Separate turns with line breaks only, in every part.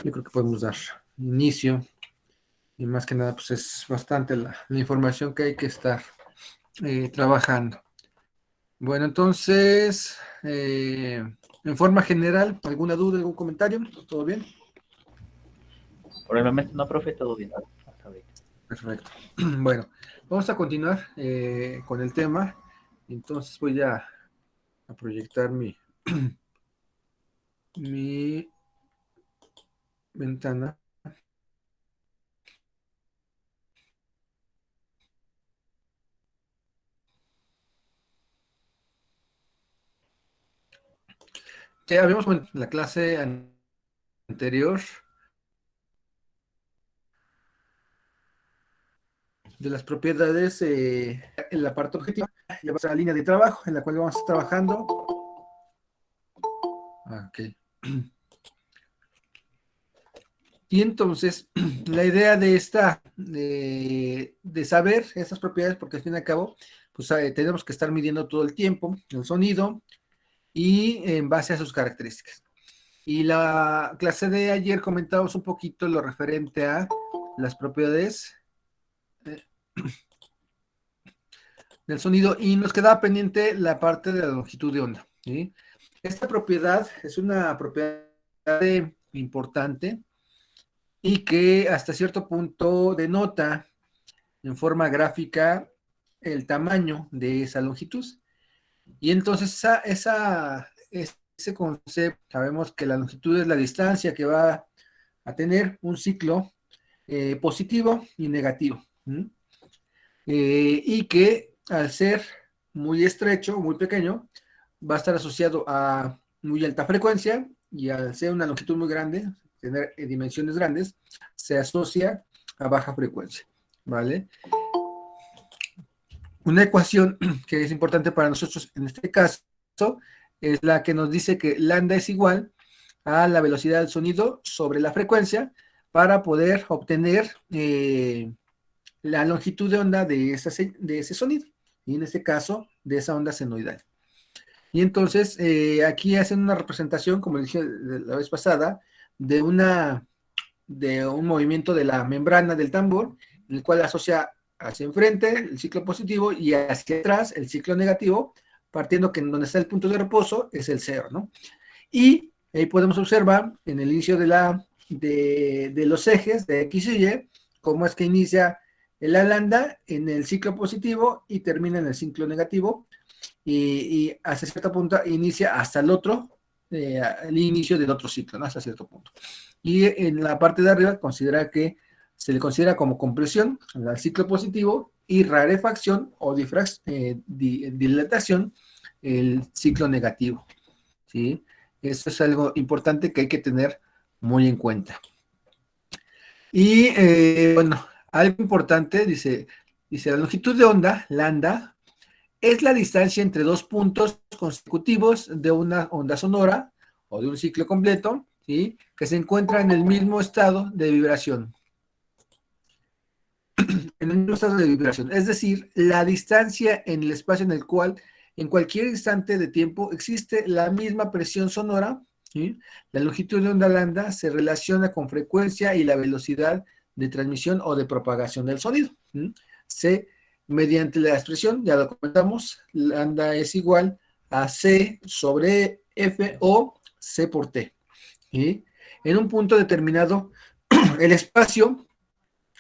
yo creo que podemos dar inicio. Y más que nada, pues es bastante la información que hay que estar trabajando. Bueno, entonces, en forma general, ¿alguna duda, algún comentario? ¿Todo bien?
Por el momento no, profe, todo bien. Hasta ahorita.
Perfecto. Bueno, vamos a continuar con el tema. Entonces voy a proyectar mi ventana. Ya habíamos en la clase anterior de las propiedades en la parte objetiva. Ya va a ser la línea de trabajo en la cual vamos a estar trabajando. Ok. Y entonces, la idea de de saber estas propiedades, porque al fin y al cabo, pues tenemos que estar midiendo todo el tiempo el sonido y en base a sus características. Y la clase de ayer comentamos un poquito lo referente a las propiedades eh, del sonido y nos quedaba pendiente la parte de la longitud de onda, ¿sí? Esta propiedad es una propiedad importante y que hasta cierto punto denota en forma gráfica el tamaño de esa longitud. Y entonces ese concepto, sabemos que la longitud es la distancia que va a tener un ciclo positivo y negativo. Y que al ser muy estrecho, muy pequeño, va a estar asociado a muy alta frecuencia y al ser una longitud muy grande, tener dimensiones grandes, se asocia a baja frecuencia, ¿vale? Una ecuación que es importante para nosotros en este caso es la que nos dice que lambda es igual a la velocidad del sonido sobre la frecuencia para poder obtener la longitud de onda de ese sonido, y en este caso de esa onda senoidal. Y entonces aquí hacen una representación, como dije la vez pasada, de un movimiento de la membrana del tambor, en el cual asocia hacia enfrente el ciclo positivo y hacia atrás el ciclo negativo, partiendo que en donde está el punto de reposo es el cero, ¿no? Y ahí podemos observar en el inicio de los ejes de X y Y, cómo es que inicia la lambda en el ciclo positivo y termina en el ciclo negativo, y hasta cierto punto inicia hasta el inicio del otro ciclo, ¿no? Hasta cierto punto. Y en la parte de arriba se le considera como compresión al ciclo positivo y rarefacción o dilatación el ciclo negativo, ¿sí? Eso es algo importante que hay que tener muy en cuenta. Y bueno, algo importante, dice la longitud de onda, lambda, es la distancia entre dos puntos consecutivos de una onda sonora o de un ciclo completo, ¿sí? Que se encuentra en el mismo estado de vibración. En el mismo estado de vibración. Es decir, la distancia en el espacio en el cual en cualquier instante de tiempo existe la misma presión sonora, ¿sí? La longitud de onda lambda se relaciona con frecuencia y la velocidad de transmisión o de propagación del sonido. ¿Sí? Mediante la expresión, ya lo comentamos, lambda es igual a C sobre F o C por T. ¿Sí? En un punto determinado, el espacio,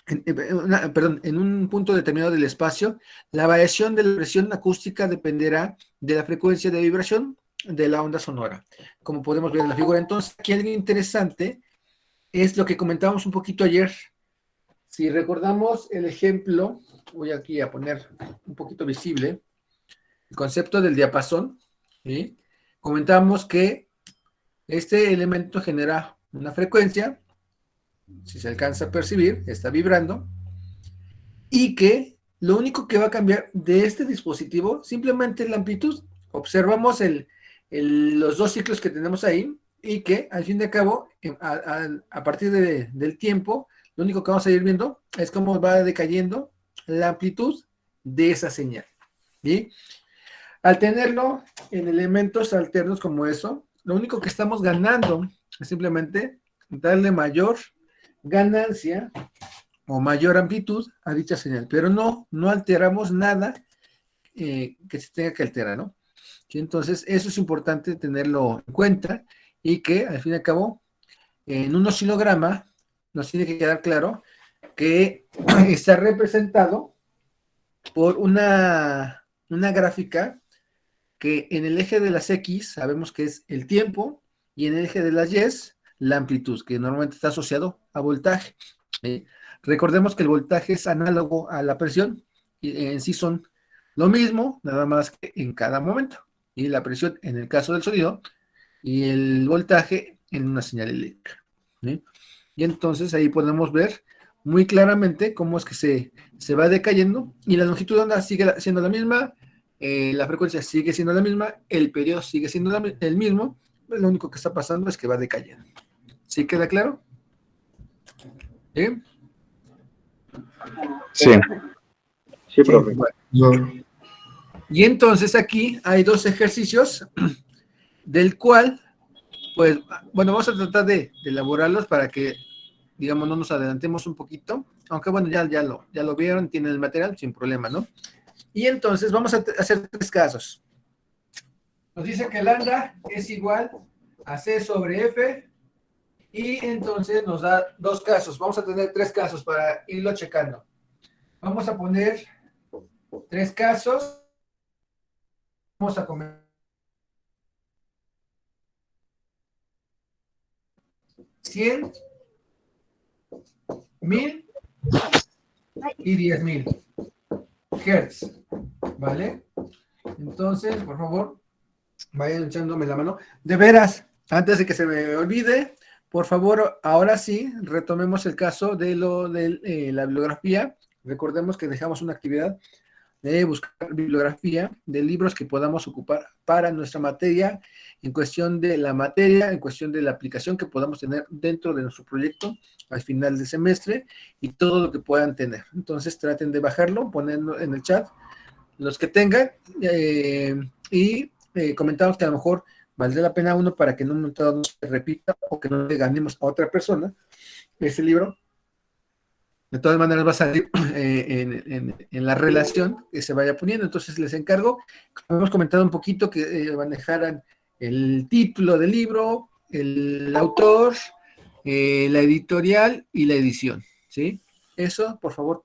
en un punto determinado del espacio, la variación de la presión acústica dependerá de la frecuencia de vibración de la onda sonora. Como podemos ver en la figura, entonces, aquí algo interesante es lo que comentábamos un poquito ayer. Si recordamos el ejemplo, voy aquí a poner un poquito visible el concepto del diapasón, ¿sí? Comentamos que este elemento genera una frecuencia, si se alcanza a percibir, está vibrando, y que lo único que va a cambiar de este dispositivo simplemente es la amplitud. Observamos los dos ciclos que tenemos ahí y que al fin de cabo, a partir del tiempo, lo único que vamos a ir viendo es cómo va decayendo la amplitud de esa señal. ¿Sí? Al tenerlo en elementos alternos como eso, lo único que estamos ganando es simplemente darle mayor ganancia o mayor amplitud a dicha señal, pero no alteramos nada que se tenga que alterar, ¿no? ¿Sí? Entonces, eso es importante tenerlo en cuenta y que, al fin y al cabo, en un oscilograma nos tiene que quedar claro que está representado por una gráfica que en el eje de las X sabemos que es el tiempo y en el eje de las Y la amplitud, que normalmente está asociado a voltaje. Recordemos que el voltaje es análogo a la presión y en sí son lo mismo, nada más que en cada momento. Y la presión en el caso del sonido y el voltaje en una señal eléctrica. ¿Sí? Y entonces ahí podemos ver muy claramente cómo es que se va decayendo y la longitud de onda sigue siendo la misma, la frecuencia sigue siendo la misma, el periodo sigue siendo el mismo, lo único que está pasando es que va decayendo. ¿Sí queda claro? ¿Sí?
Sí.
Sí, profe.
Bueno. Y entonces aquí hay dos ejercicios del cual, pues, bueno, vamos a tratar de elaborarlos para que, digamos, no nos adelantemos un poquito, aunque bueno, ya lo vieron, tienen el material sin problema, ¿no? Y entonces vamos a hacer 3 casos. Nos dice que lambda es igual a C sobre F y entonces nos da 2 casos. Vamos a tener 3 casos para irlo checando. Vamos a poner 3 casos. Vamos a comer 100, 1000 y 10,000 Hertz, ¿vale? Entonces, por favor, vayan echándome la mano. De veras, antes de que se me olvide, por favor, ahora sí, retomemos el caso de la bibliografía. Recordemos que dejamos una actividad de buscar bibliografía de libros que podamos ocupar para nuestra materia, en cuestión de la materia, en cuestión de la aplicación que podamos tener dentro de nuestro proyecto al final del semestre y todo lo que puedan tener. Entonces traten de bajarlo, ponerlo en el chat, los que tengan, y comentamos que a lo mejor valdría la pena uno para que en un momento no se repita o que no le ganemos a otra persona ese libro. De todas maneras va a salir en la relación que se vaya poniendo. Entonces les encargo, como hemos comentado un poquito, que manejaran el título del libro, el autor, la editorial y la edición, ¿sí? Eso, por favor,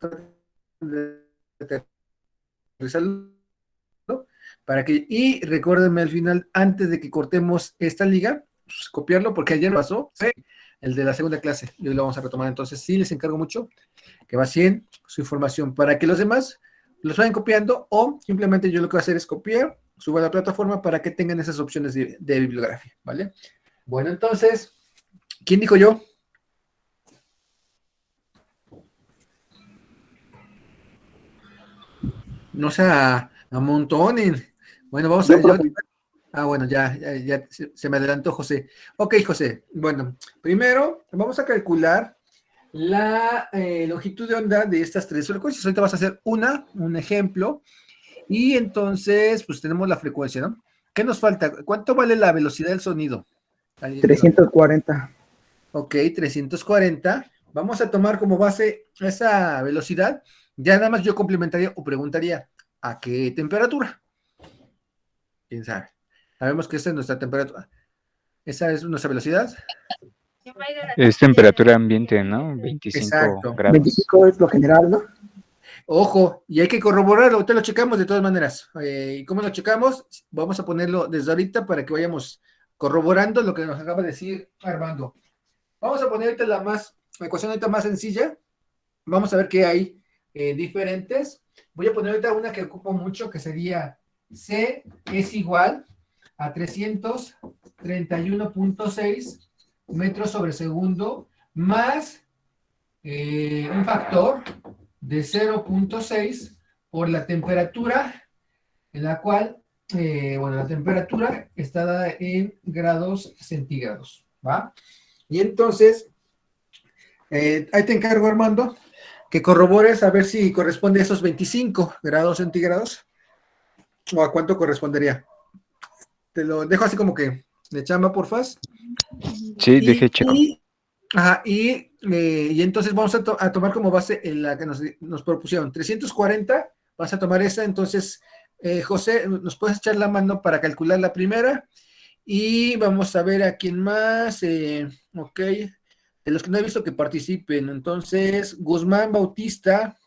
para que, y recuérdenme al final, antes de que cortemos esta liga, pues, copiarlo, porque ayer pasó, ¿sí? El de la segunda clase, y hoy lo vamos a retomar. Entonces sí les encargo mucho que vacíen su información para que los demás los vayan copiando, o simplemente yo lo que voy a hacer es copiar, subo a la plataforma para que tengan esas opciones de bibliografía, ¿vale? Bueno, entonces, ¿quién dijo yo? No se amontonen. Bueno, vamos a... bueno, ya se me adelantó José. Ok, José. Bueno, primero vamos a calcular la longitud de onda de estas 3 frecuencias. Ahorita vas a hacer un ejemplo, y entonces, pues tenemos la frecuencia, ¿no? ¿Qué nos falta? ¿Cuánto vale la velocidad del sonido?
340.
Ok, 340. Vamos a tomar como base esa velocidad. Ya nada más yo complementaría o preguntaría, ¿a qué temperatura? ¿Quién sabe? Sabemos que esta es nuestra temperatura. Esa es nuestra velocidad.
Es temperatura ambiente, ¿no? 25
Exacto.
grados.
25 es lo general, ¿no?
Ojo, y hay que corroborarlo, ahorita lo checamos de todas maneras. ¿Y cómo lo checamos? Vamos a ponerlo desde ahorita para que vayamos corroborando lo que nos acaba de decir Armando. Vamos a poner ahorita la ecuación ahorita más sencilla. Vamos a ver qué hay diferentes. Voy a poner ahorita una que ocupo mucho, que sería C es igual a 331.6 metros sobre segundo más un factor de 0.6 por la temperatura, en la cual, la temperatura está dada en grados centígrados, ¿va? Y entonces, ahí te encargo, Armando, que corrobores a ver si corresponde a esos 25 grados centígrados, o a cuánto correspondería. Te lo dejo así como que de chamba, porfas.
Sí, deje checo.
Ajá, y entonces vamos a tomar como base en la que nos propusieron, 340, vas a tomar esa, entonces, José, ¿nos puedes echar la mano para calcular la primera? Y vamos a ver a quién más, ok, de los que no he visto que participen, entonces, Guzmán Bautista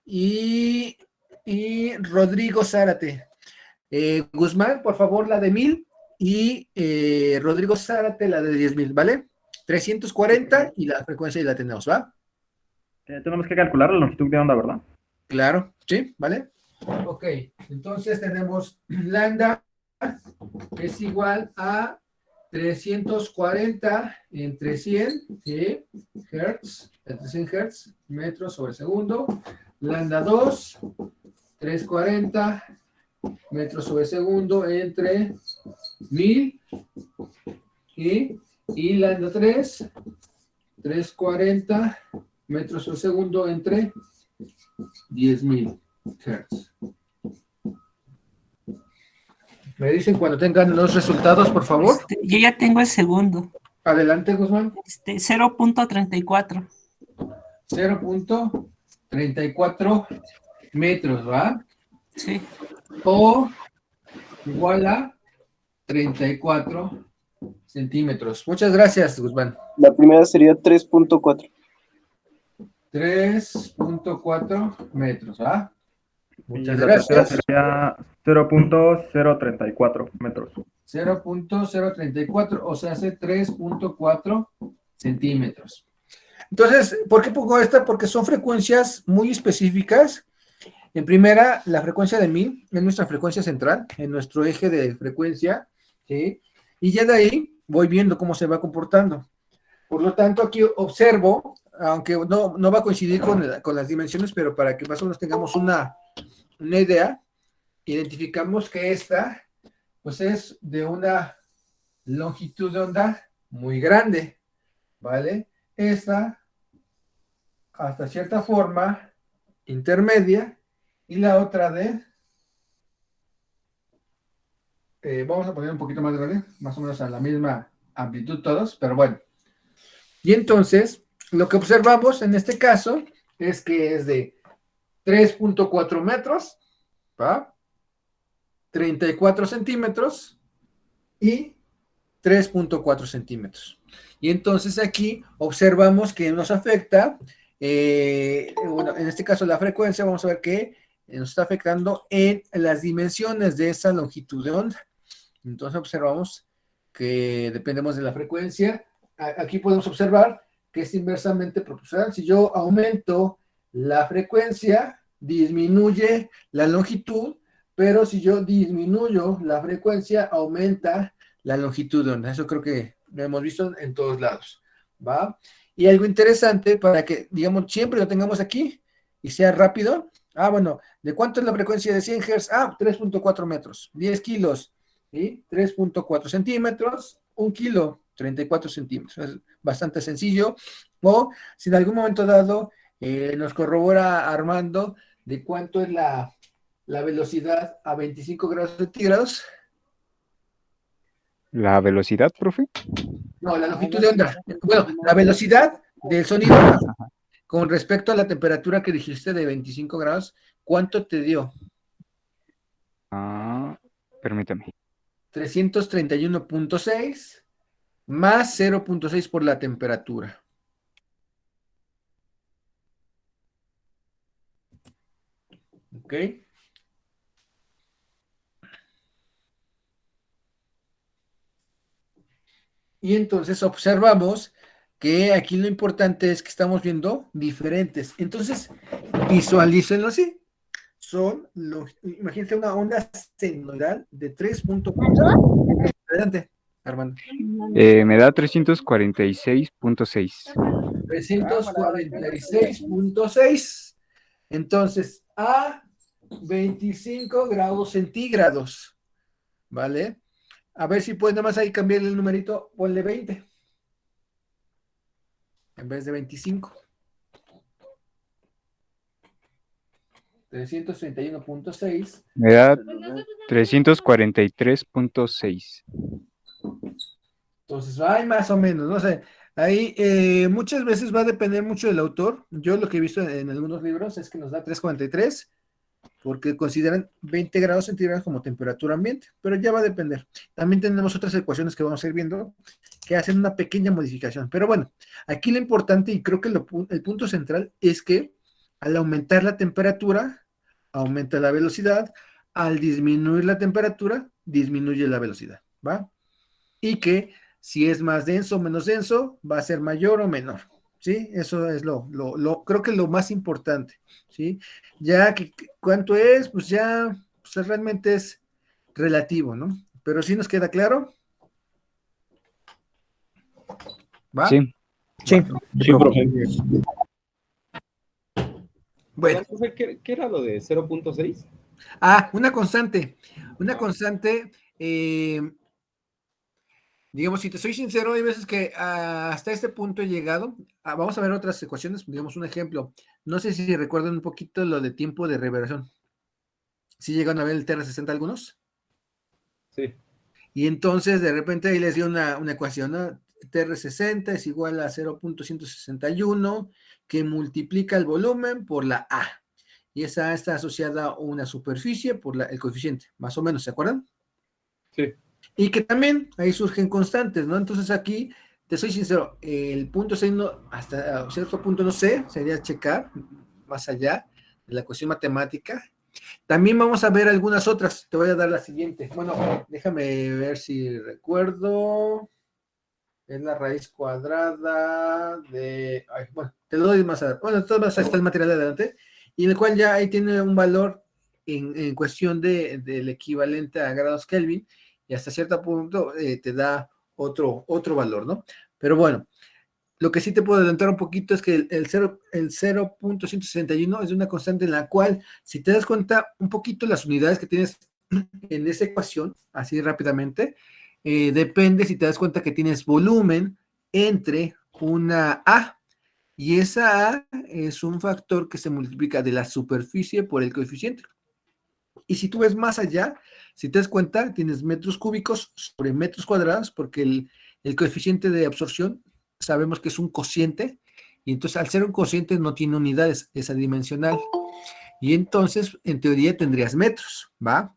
y Rodrigo Zárate. Guzmán, por favor, la de 1000 y Rodrigo Zárate la de 10,000, ¿vale? 340 y la frecuencia y la tenemos, ¿va?
Tenemos que calcular la longitud de onda, ¿verdad?
Claro, ¿sí? ¿Vale? Ok, entonces tenemos lambda es igual a 340 entre 100, ¿sí? Hertz, entre 100 Hertz, metros sobre segundo. Lambda 2, 340 metros sobre segundo entre 1000 y lambda 3, 340 metros sobre segundo entre 10,000 Hertz. Me dicen cuando tengan los resultados, por favor.
Yo ya tengo el segundo.
Adelante, Guzmán.
0.34.
0.34 metros, ¿va?
Sí.
O igual a 34 centímetros. Muchas gracias, Guzmán.
La primera sería 3.4.
3.4 metros, ¿va? Muchas
Y la tercera
gracias.
sería 0.034 metros.
0.034, o sea, hace 3.4 centímetros. Entonces, ¿por qué pongo esta? Porque son frecuencias muy específicas. En primera, la frecuencia de 1000 es nuestra frecuencia central, en nuestro eje de frecuencia, ¿sí? Y ya de ahí voy viendo cómo se va comportando. Por lo tanto, aquí observo, aunque no va a coincidir con las dimensiones, pero para que más o menos tengamos una idea, identificamos que esta, pues es de una longitud de onda muy grande, ¿vale? Esta, hasta cierta forma, intermedia, y la otra vamos a poner un poquito más grande, más o menos a la misma amplitud todos, pero bueno. Y entonces, lo que observamos en este caso es que es de 3.4 metros, ¿va? 34 centímetros y 3.4 centímetros. Y entonces aquí observamos que nos afecta, bueno, en este caso la frecuencia, vamos a ver que nos está afectando en las dimensiones de esa longitud de onda. Entonces observamos que dependemos de la frecuencia. Aquí podemos observar que es inversamente proporcional. Si yo aumento la frecuencia, disminuye la longitud, pero si yo disminuyo la frecuencia, aumenta la longitud de onda. Eso creo que lo hemos visto en todos lados, ¿va? Y algo interesante para que, digamos, siempre lo tengamos aquí y sea rápido. Bueno, ¿de cuánto es la frecuencia de 100 Hz? 3.4 metros, 10 kilos, ¿sí? 3.4 centímetros, 1 kilo, 34 centímetros. Es bastante sencillo. O si en algún momento dado nos corrobora Armando de cuánto es la velocidad a 25 grados centígrados.
¿La velocidad, profe?
No, la longitud de onda. Bueno, la velocidad del sonido con respecto a la temperatura que dijiste de 25 grados, ¿cuánto te dio?
Permítame.
331.6 más 0.6 por la temperatura. ¿Ok? Y entonces observamos que aquí lo importante es que estamos viendo diferentes. Entonces, visualícenlo así. Imagínense una onda senoidal de 3.4. Adelante, Armando.
Me da 346.6.
346.6. Entonces, a 25 grados centígrados. ¿Vale? A ver si puede nada más ahí cambiarle el numerito, ponle 20 en vez de 25. 331.6.
Me da 343.6.
Entonces, hay más o menos, no sé. Ahí muchas veces va a depender mucho del autor. Yo lo que he visto en algunos libros es que nos da 3,43 porque consideran 20 grados centígrados como temperatura ambiente, pero ya va a depender. También tenemos otras ecuaciones que vamos a ir viendo que hacen una pequeña modificación. Pero bueno, aquí lo importante y creo que el punto central es que al aumentar la temperatura, aumenta la velocidad, al disminuir la temperatura, disminuye la velocidad, ¿va? Y que si es más denso o menos denso, va a ser mayor o menor, ¿sí? Eso es creo que lo más importante, ¿sí? Ya que cuánto es, pues ya pues realmente es relativo, ¿no? Pero sí nos queda claro, ¿va?
Sí,
Sí.
Sí, profe.
Bueno,
Profe, ¿qué era lo de 0.6?
una constante, digamos, si te soy sincero, hay veces que hasta este punto he llegado. Vamos a ver otras ecuaciones, digamos un ejemplo. No sé si recuerdan un poquito lo de tiempo de reversión. ¿Sí llegan a ver el TR60 algunos?
Sí.
Y entonces de repente ahí les dio una ecuación, ¿no? TR60 es igual a 0.161 que multiplica el volumen por la A. Y esa A está asociada a una superficie por el coeficiente, más o menos, ¿se acuerdan?
Sí.
Y que también ahí surgen constantes, ¿no? Entonces aquí, te soy sincero, el punto 6 hasta cierto punto no sé, sería checar más allá de la cuestión matemática. También vamos a ver algunas otras, te voy a dar la siguiente. Bueno, déjame ver si recuerdo. Es la raíz cuadrada de... Ay, bueno, te lo doy más adelante. Bueno, todo está el material de adelante, y en el cual ya ahí tiene un valor en cuestión del equivalente a grados Kelvin, y hasta cierto punto te da otro valor, ¿no? Pero bueno, lo que sí te puedo adelantar un poquito es que el 0.161 es una constante en la cual, si te das cuenta un poquito las unidades que tienes en esa ecuación, así rápidamente, depende si te das cuenta que tienes volumen entre una A, y esa A es un factor que se multiplica de la superficie por el coeficiente. Y si tú ves más allá, si te das cuenta, tienes metros cúbicos sobre metros cuadrados, porque el coeficiente de absorción sabemos que es un cociente, y entonces al ser un cociente no tiene unidades, es adimensional. Y entonces, en teoría, tendrías metros, ¿va?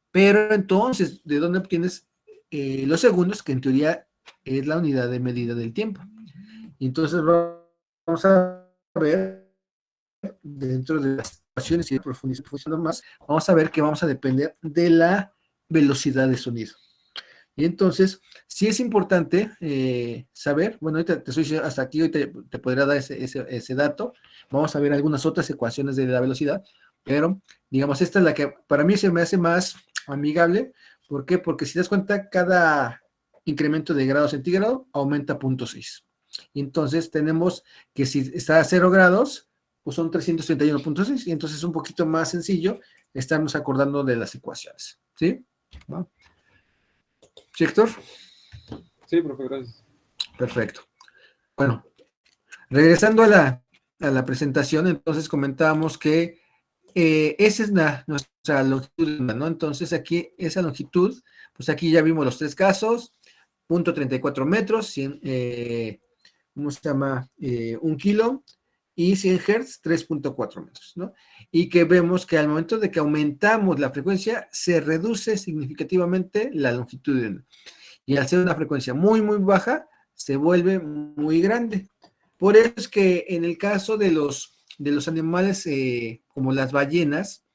Pero entonces, ¿de dónde obtienes los segundos? Que en teoría es la unidad de medida del tiempo. Y entonces vamos a ver, dentro de las ecuaciones y profundizando más, vamos a ver que vamos a depender de la velocidad de sonido. Y entonces, sí es importante saber, bueno, ahorita te soy hasta aquí, hoy te podría dar ese dato. Vamos a ver algunas otras ecuaciones de la velocidad, pero digamos, esta es la que para mí se me hace más amigable. ¿Por qué? Porque si te das cuenta, cada incremento de grado centígrado aumenta 0.6. Y entonces tenemos que si está a 0 grados, pues son 331.6, y entonces es un poquito más sencillo estarnos acordando de las ecuaciones, ¿sí? ¿No? ¿Sí, Héctor?
Sí, profe, gracias.
Perfecto. Bueno, regresando a la presentación, entonces comentábamos que esa es nuestra longitud, ¿no? Entonces aquí, esa longitud, pues aquí ya vimos los tres casos, 0.34 metros, 100, ¿cómo se llama? 1 kilo, y 100 Hz, 3.4 metros, ¿no? Y que vemos que al momento de que aumentamos la frecuencia, se reduce significativamente la longitud. Y al ser una frecuencia muy, muy baja, se vuelve muy grande. Por eso es que en el caso de los animales como las ballenas,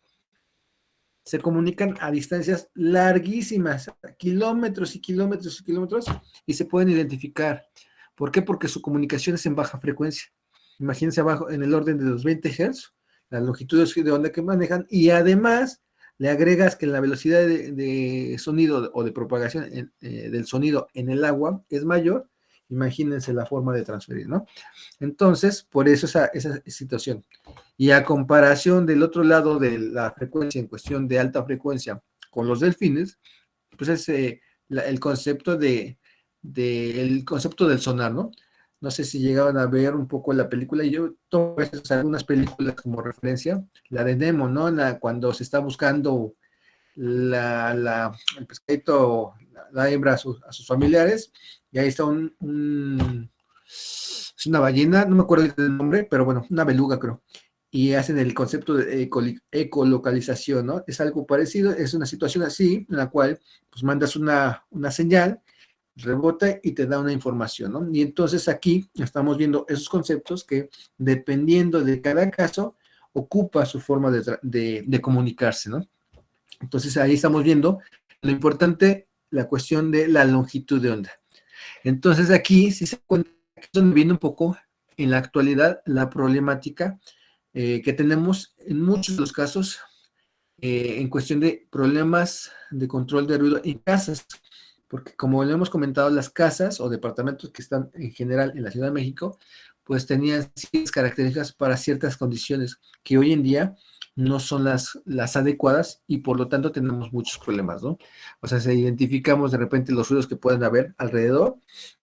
se comunican a distancias larguísimas, kilómetros y kilómetros y kilómetros, y se pueden identificar. ¿Por qué? Porque su comunicación es en baja frecuencia. Imagínense abajo, en el orden de los 20 Hz, las longitudes de onda que manejan, y además le agregas que la velocidad de sonido o de propagación del sonido en el agua es mayor. Imagínense la forma de transferir, ¿no? Entonces, por eso esa situación. Y a comparación del otro lado de la frecuencia en cuestión de alta frecuencia con los delfines, pues es el concepto el concepto del sonar, ¿no? No sé si llegaban a ver un poco la película, y yo tomo algunas películas como referencia, la de Nemo, ¿no? Cuando se está buscando el pescadito, la hembra a sus familiares, y ahí está es una ballena, no me acuerdo del nombre, pero bueno, una beluga creo. Y hacen el concepto de ecolocalización, ¿no? Es algo parecido, es una situación así, en la cual pues mandas una señal, rebota y te da una información, ¿no? Y entonces aquí estamos viendo esos conceptos que dependiendo de cada caso, ocupa su forma de comunicarse, ¿no? Entonces ahí estamos viendo lo importante, la cuestión de la longitud de onda. Entonces aquí, si se cuenta, es donde viene un poco en la actualidad la problemática que tenemos en muchos de los casos en cuestión de problemas de control de ruido en casas, porque como le hemos comentado, las casas o departamentos que están en general en la Ciudad de México, pues tenían ciertas características para ciertas condiciones que hoy en día no son las adecuadas y por lo tanto tenemos muchos problemas, ¿no? O sea, se identificamos de repente los ruidos que pueden haber alrededor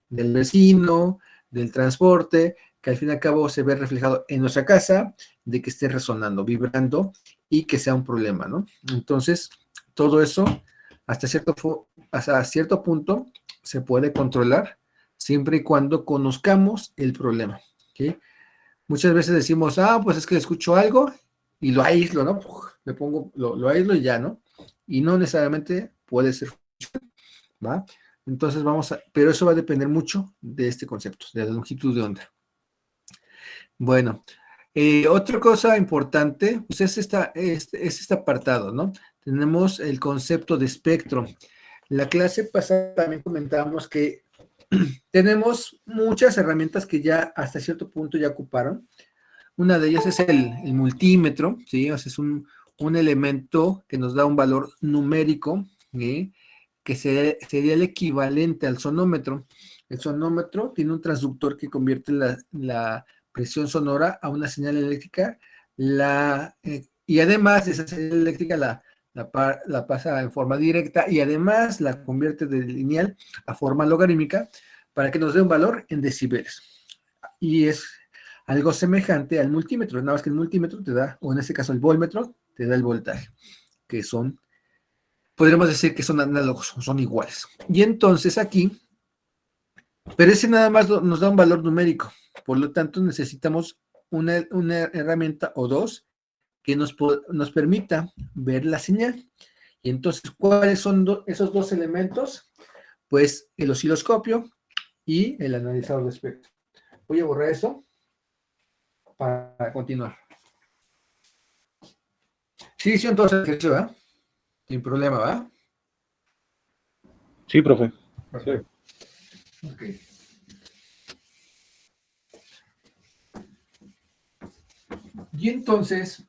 del vecino, del transporte, que al fin y al cabo se ve reflejado en nuestra casa, de que esté resonando, vibrando y que sea un problema, ¿no? Entonces, todo eso hasta cierto punto se puede controlar siempre y cuando conozcamos el problema, ¿ok? Muchas veces decimos, pues es que escucho algo y lo aíslo, ¿no? Le pongo, lo aíslo y ya, ¿no? Y no necesariamente puede ser, ¿va? Entonces pero eso va a depender mucho de este concepto, de la longitud de onda. Bueno, otra cosa importante, pues es este apartado, ¿no? Tenemos el concepto de espectro. La clase pasada también comentábamos que tenemos muchas herramientas que ya hasta cierto punto ya ocuparon. Una de ellas es el multímetro, ¿sí? O sea, es un elemento que nos da un valor numérico, ¿sí? Que sería el equivalente al sonómetro. El sonómetro tiene un transductor que convierte la presión sonora a una señal eléctrica, y además esa señal eléctrica la pasa en forma directa y además la convierte de lineal a forma logarítmica para que nos dé un valor en decibeles. Y es algo semejante al multímetro, nada más que el multímetro te da, o en este caso el voltmetro, te da el voltaje, que podríamos decir que son análogos, son iguales. Y entonces aquí, pero ese nada más nos da un valor numérico, por lo tanto necesitamos una herramienta o dos que nos permita ver la señal. Y entonces, ¿cuáles son esos dos elementos? Pues el osciloscopio y el analizador de espectro. Voy a borrar eso para continuar. Sí, hicieron todo ese ejercicio, ¿verdad? Sin problema, ¿verdad?
Sí, profe.
Perfecto. Ok. Y entonces,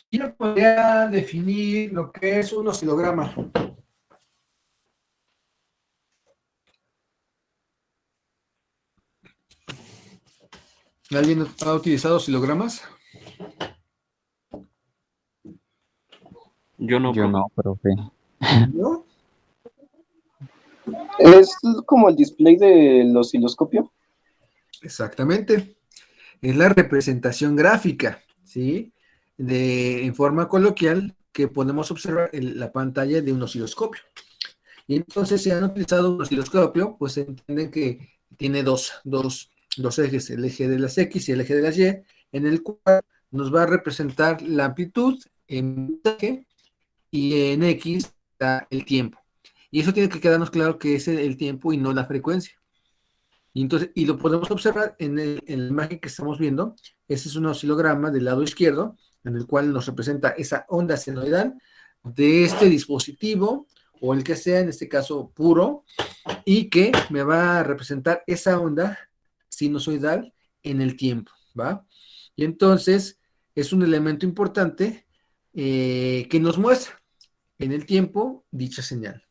¿quién podría definir lo que es un oscilograma? ¿Alguien ha utilizado oscilogramas?
Yo no,
Yo
profe.
no, profe.
¿No?
Es como el display del osciloscopio.
Exactamente. Es la representación gráfica, ¿sí? En forma coloquial que podemos observar en la pantalla de un osciloscopio. Y entonces, si han utilizado un osciloscopio, pues se entiende que tiene dos ejes, el eje de las X y el eje de las Y, en el cual nos va a representar la amplitud en eje y en X está el tiempo. Y eso tiene que quedarnos claro que es el tiempo y no la frecuencia. Y entonces, y lo podemos observar en la imagen que estamos viendo. Ese es un oscilograma del lado izquierdo, en el cual nos representa esa onda senoidal de este dispositivo, o el que sea, en este caso puro, y que me va a representar esa onda sinusoidal en el tiempo, ¿va? Y entonces es un elemento importante que nos muestra en el tiempo dicha señal.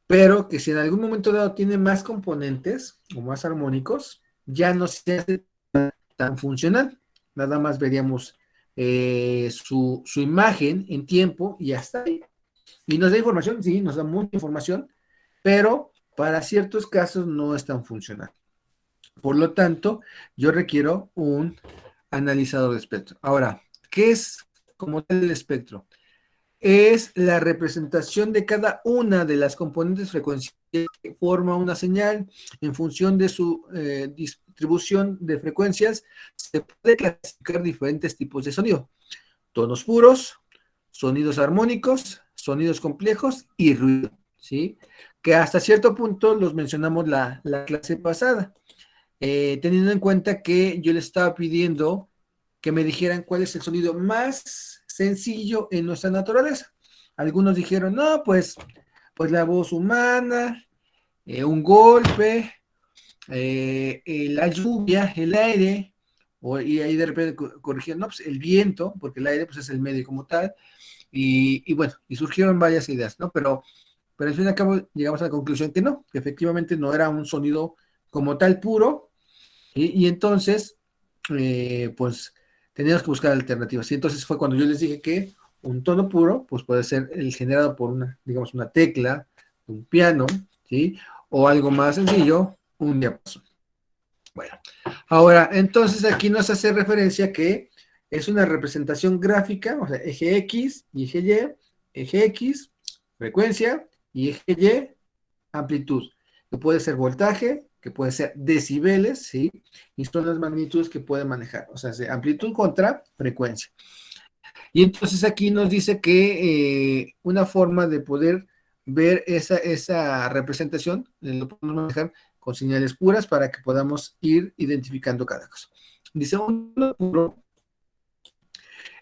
Pero que si en algún momento dado tiene más componentes o más armónicos, ya no se hace tan funcional. Nada más veríamos su imagen en tiempo y hasta ahí. Y nos da información, sí, nos da mucha información, pero para ciertos casos no es tan funcional. Por lo tanto, yo requiero un analizador de espectro. Ahora, ¿qué es como tal el espectro? es la representación de cada una de las componentes frecuenciales que forma una señal en función de su distribución de frecuencias. Se puede clasificar diferentes tipos de sonido: tonos puros, sonidos armónicos, sonidos complejos y ruido, ¿sí? Que hasta cierto punto los mencionamos la clase pasada, teniendo en cuenta que yo les estaba pidiendo que me dijeran cuál es el sonido más sencillo en nuestra naturaleza. Algunos dijeron, no, pues la voz humana, un golpe, la lluvia, el aire, y ahí de repente corrigieron, no, pues el viento, porque el aire pues es el medio como tal, y bueno, y surgieron varias ideas, ¿no? Pero al fin y al cabo llegamos a la conclusión que no, que efectivamente no era un sonido como tal puro, y entonces, pues teníamos que buscar alternativas. Y entonces fue cuando yo les dije que un tono puro, pues puede ser el generado por una, digamos, una tecla, un piano, ¿sí? O algo más sencillo, un diapasón. Bueno, ahora, entonces aquí nos hace referencia que es una representación gráfica, o sea, eje X y eje X, frecuencia, y eje Y, amplitud, que puede ser voltaje, que puede ser decibeles, ¿sí? Y son las magnitudes que puede manejar, o sea, amplitud contra frecuencia. Y entonces aquí nos dice que una forma de poder ver esa representación, lo podemos manejar con señales puras para que podamos ir identificando cada cosa. Dice, un tono puro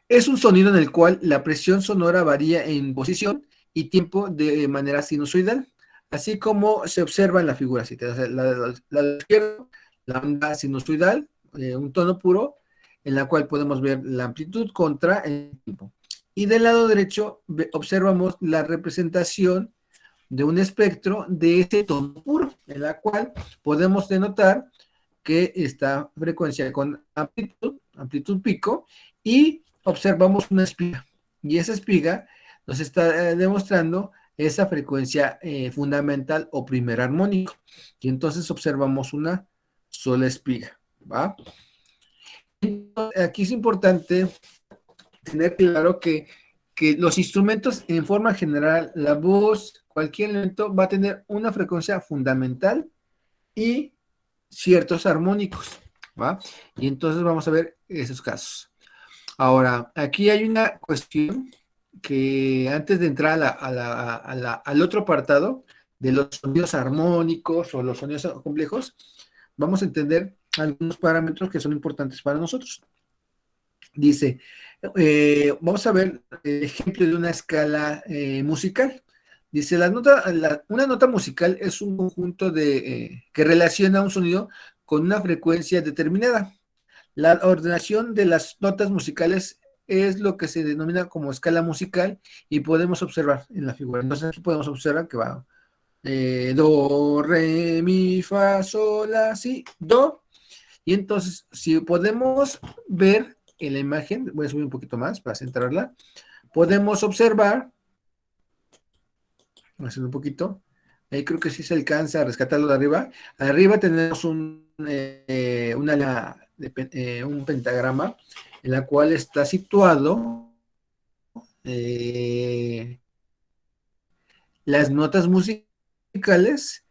es un sonido en el cual la presión sonora varía en posición y tiempo de manera sinusoidal, así como se observa en la figura. Si te das la izquierda, la onda sinusoidal, un tono puro, en la cual podemos ver la amplitud contra el tiempo. Y del lado derecho observamos la representación de un espectro de este tono puro, en la cual podemos denotar que esta frecuencia con amplitud pico, y observamos una espiga. Y esa espiga nos está demostrando esa frecuencia fundamental o primer armónico. Y entonces observamos una sola espiga, ¿va? Aquí es importante tener claro que los instrumentos en forma general, la voz, cualquier elemento va a tener una frecuencia fundamental y ciertos armónicos, ¿va? Y entonces vamos a ver esos casos. Ahora, aquí hay una cuestión que antes de entrar al otro apartado de los sonidos armónicos o los sonidos complejos, vamos a entender algunos parámetros que son importantes para nosotros. Dice, vamos a ver el ejemplo de una escala musical. Dice, una nota musical es un conjunto que relaciona un sonido con una frecuencia determinada. La ordenación de las notas musicales es lo que se denomina como escala musical y podemos observar en la figura. Entonces aquí podemos observar que va do, re, mi, fa, sol, la, si, do. Y entonces, si podemos ver en la imagen, voy a subir un poquito más para centrarla, podemos observar, voy a hacer un poquito, ahí creo que sí se alcanza a rescatarlo de arriba. Arriba tenemos un pentagrama en la cual está situado las notas musicales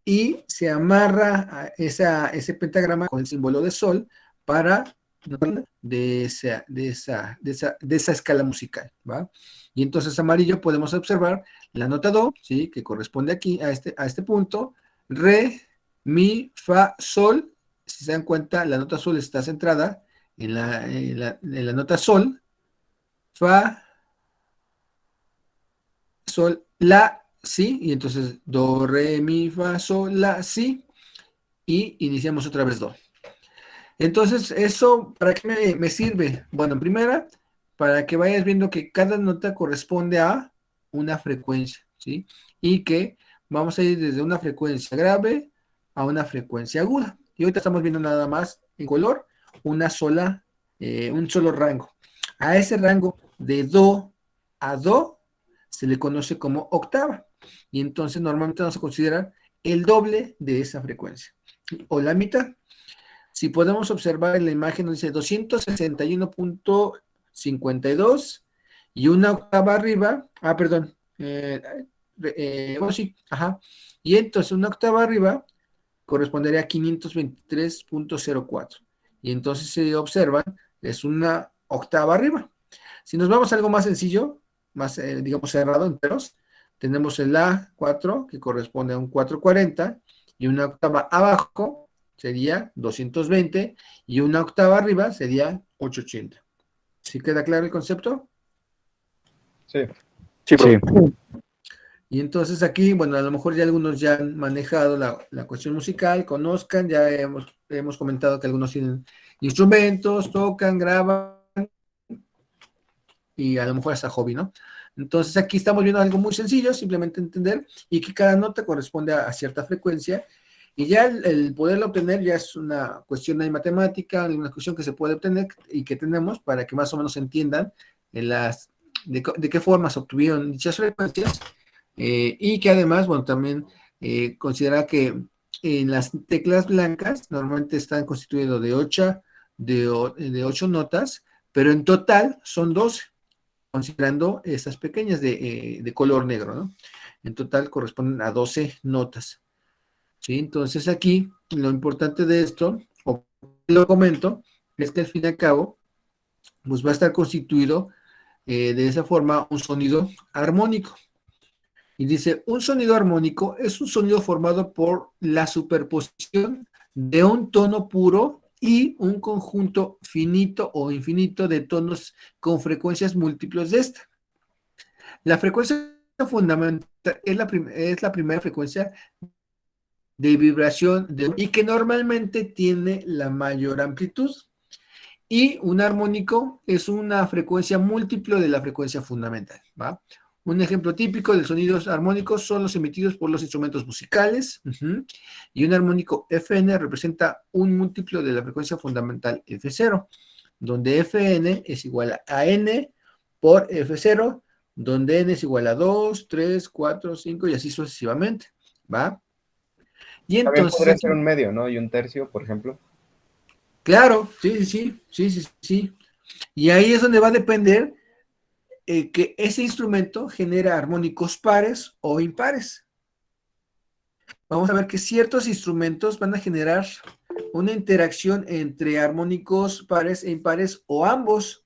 y se amarra a ese pentagrama con el símbolo de sol para de esa escala musical, ¿va? Y entonces amarillo podemos observar la nota do, ¿sí? Que corresponde aquí a este punto, re, mi, fa, sol. Si se dan cuenta, la nota sol está centrada en la nota sol, fa, sol, la, si, y entonces do, re, mi, fa, sol, la, si, y iniciamos otra vez do. Entonces, ¿eso para qué me sirve? Bueno, en primera, para que vayas viendo que cada nota corresponde a una frecuencia, ¿sí? Y que vamos a ir desde una frecuencia grave a una frecuencia aguda. Y ahorita estamos viendo nada más en color un solo rango. A ese rango de do a do se le conoce como octava. Y entonces normalmente vamos a considerar el doble de esa frecuencia. O la mitad. Si podemos observar en la imagen, nos dice 261.52 y una octava arriba, perdón, sí, ajá, y entonces una octava arriba correspondería a 523.04, y entonces se observan, es una octava arriba. Si nos vamos a algo más sencillo, más, digamos, cerrado, enteros, tenemos el A4, que corresponde a un 440, y una octava abajo sería 220, y una octava arriba sería 880. ¿Sí queda claro el concepto?
Sí.
Sí,
Sí.
profe.
Y entonces aquí, bueno, a lo mejor ya algunos ya han manejado la cuestión musical, conozcan, ya hemos comentado que algunos tienen instrumentos, tocan, graban, y a lo mejor hasta hobby, ¿no? Entonces aquí estamos viendo algo muy sencillo, simplemente entender, y que cada nota corresponde a cierta frecuencia, y ya el poderlo obtener ya es una cuestión de matemática, una cuestión que se puede obtener y que tenemos para que más o menos entiendan de qué forma se obtuvieron dichas frecuencias, y que además, bueno, también considera que en las teclas blancas normalmente están constituidos de 8 notas, pero en total son 12, considerando estas pequeñas de color negro, ¿no? En total corresponden a 12 notas, ¿sí? Entonces aquí lo importante de esto, o lo comento, es que al fin y al cabo, pues va a estar constituido de esa forma un sonido armónico. Y dice, un sonido armónico es un sonido formado por la superposición de un tono puro y un conjunto finito o infinito de tonos con frecuencias múltiples de esta. La frecuencia fundamental es la primera frecuencia de vibración y que normalmente tiene la mayor amplitud. Y un armónico es una frecuencia múltiplo de la frecuencia fundamental, ¿va? Un ejemplo típico de sonidos armónicos son los emitidos por los instrumentos musicales, y un armónico Fn representa un múltiplo de la frecuencia fundamental F0, donde Fn es igual a N por F0, donde N es igual a 2, 3, 4, 5 y así sucesivamente, ¿va? Y
También
entonces
podría
aquí,
ser un medio, ¿no? Y un tercio, por ejemplo.
claro, sí. Y ahí es donde va a depender que ese instrumento genera armónicos pares o impares. Vamos a ver que ciertos instrumentos van a generar una interacción entre armónicos pares e impares o ambos.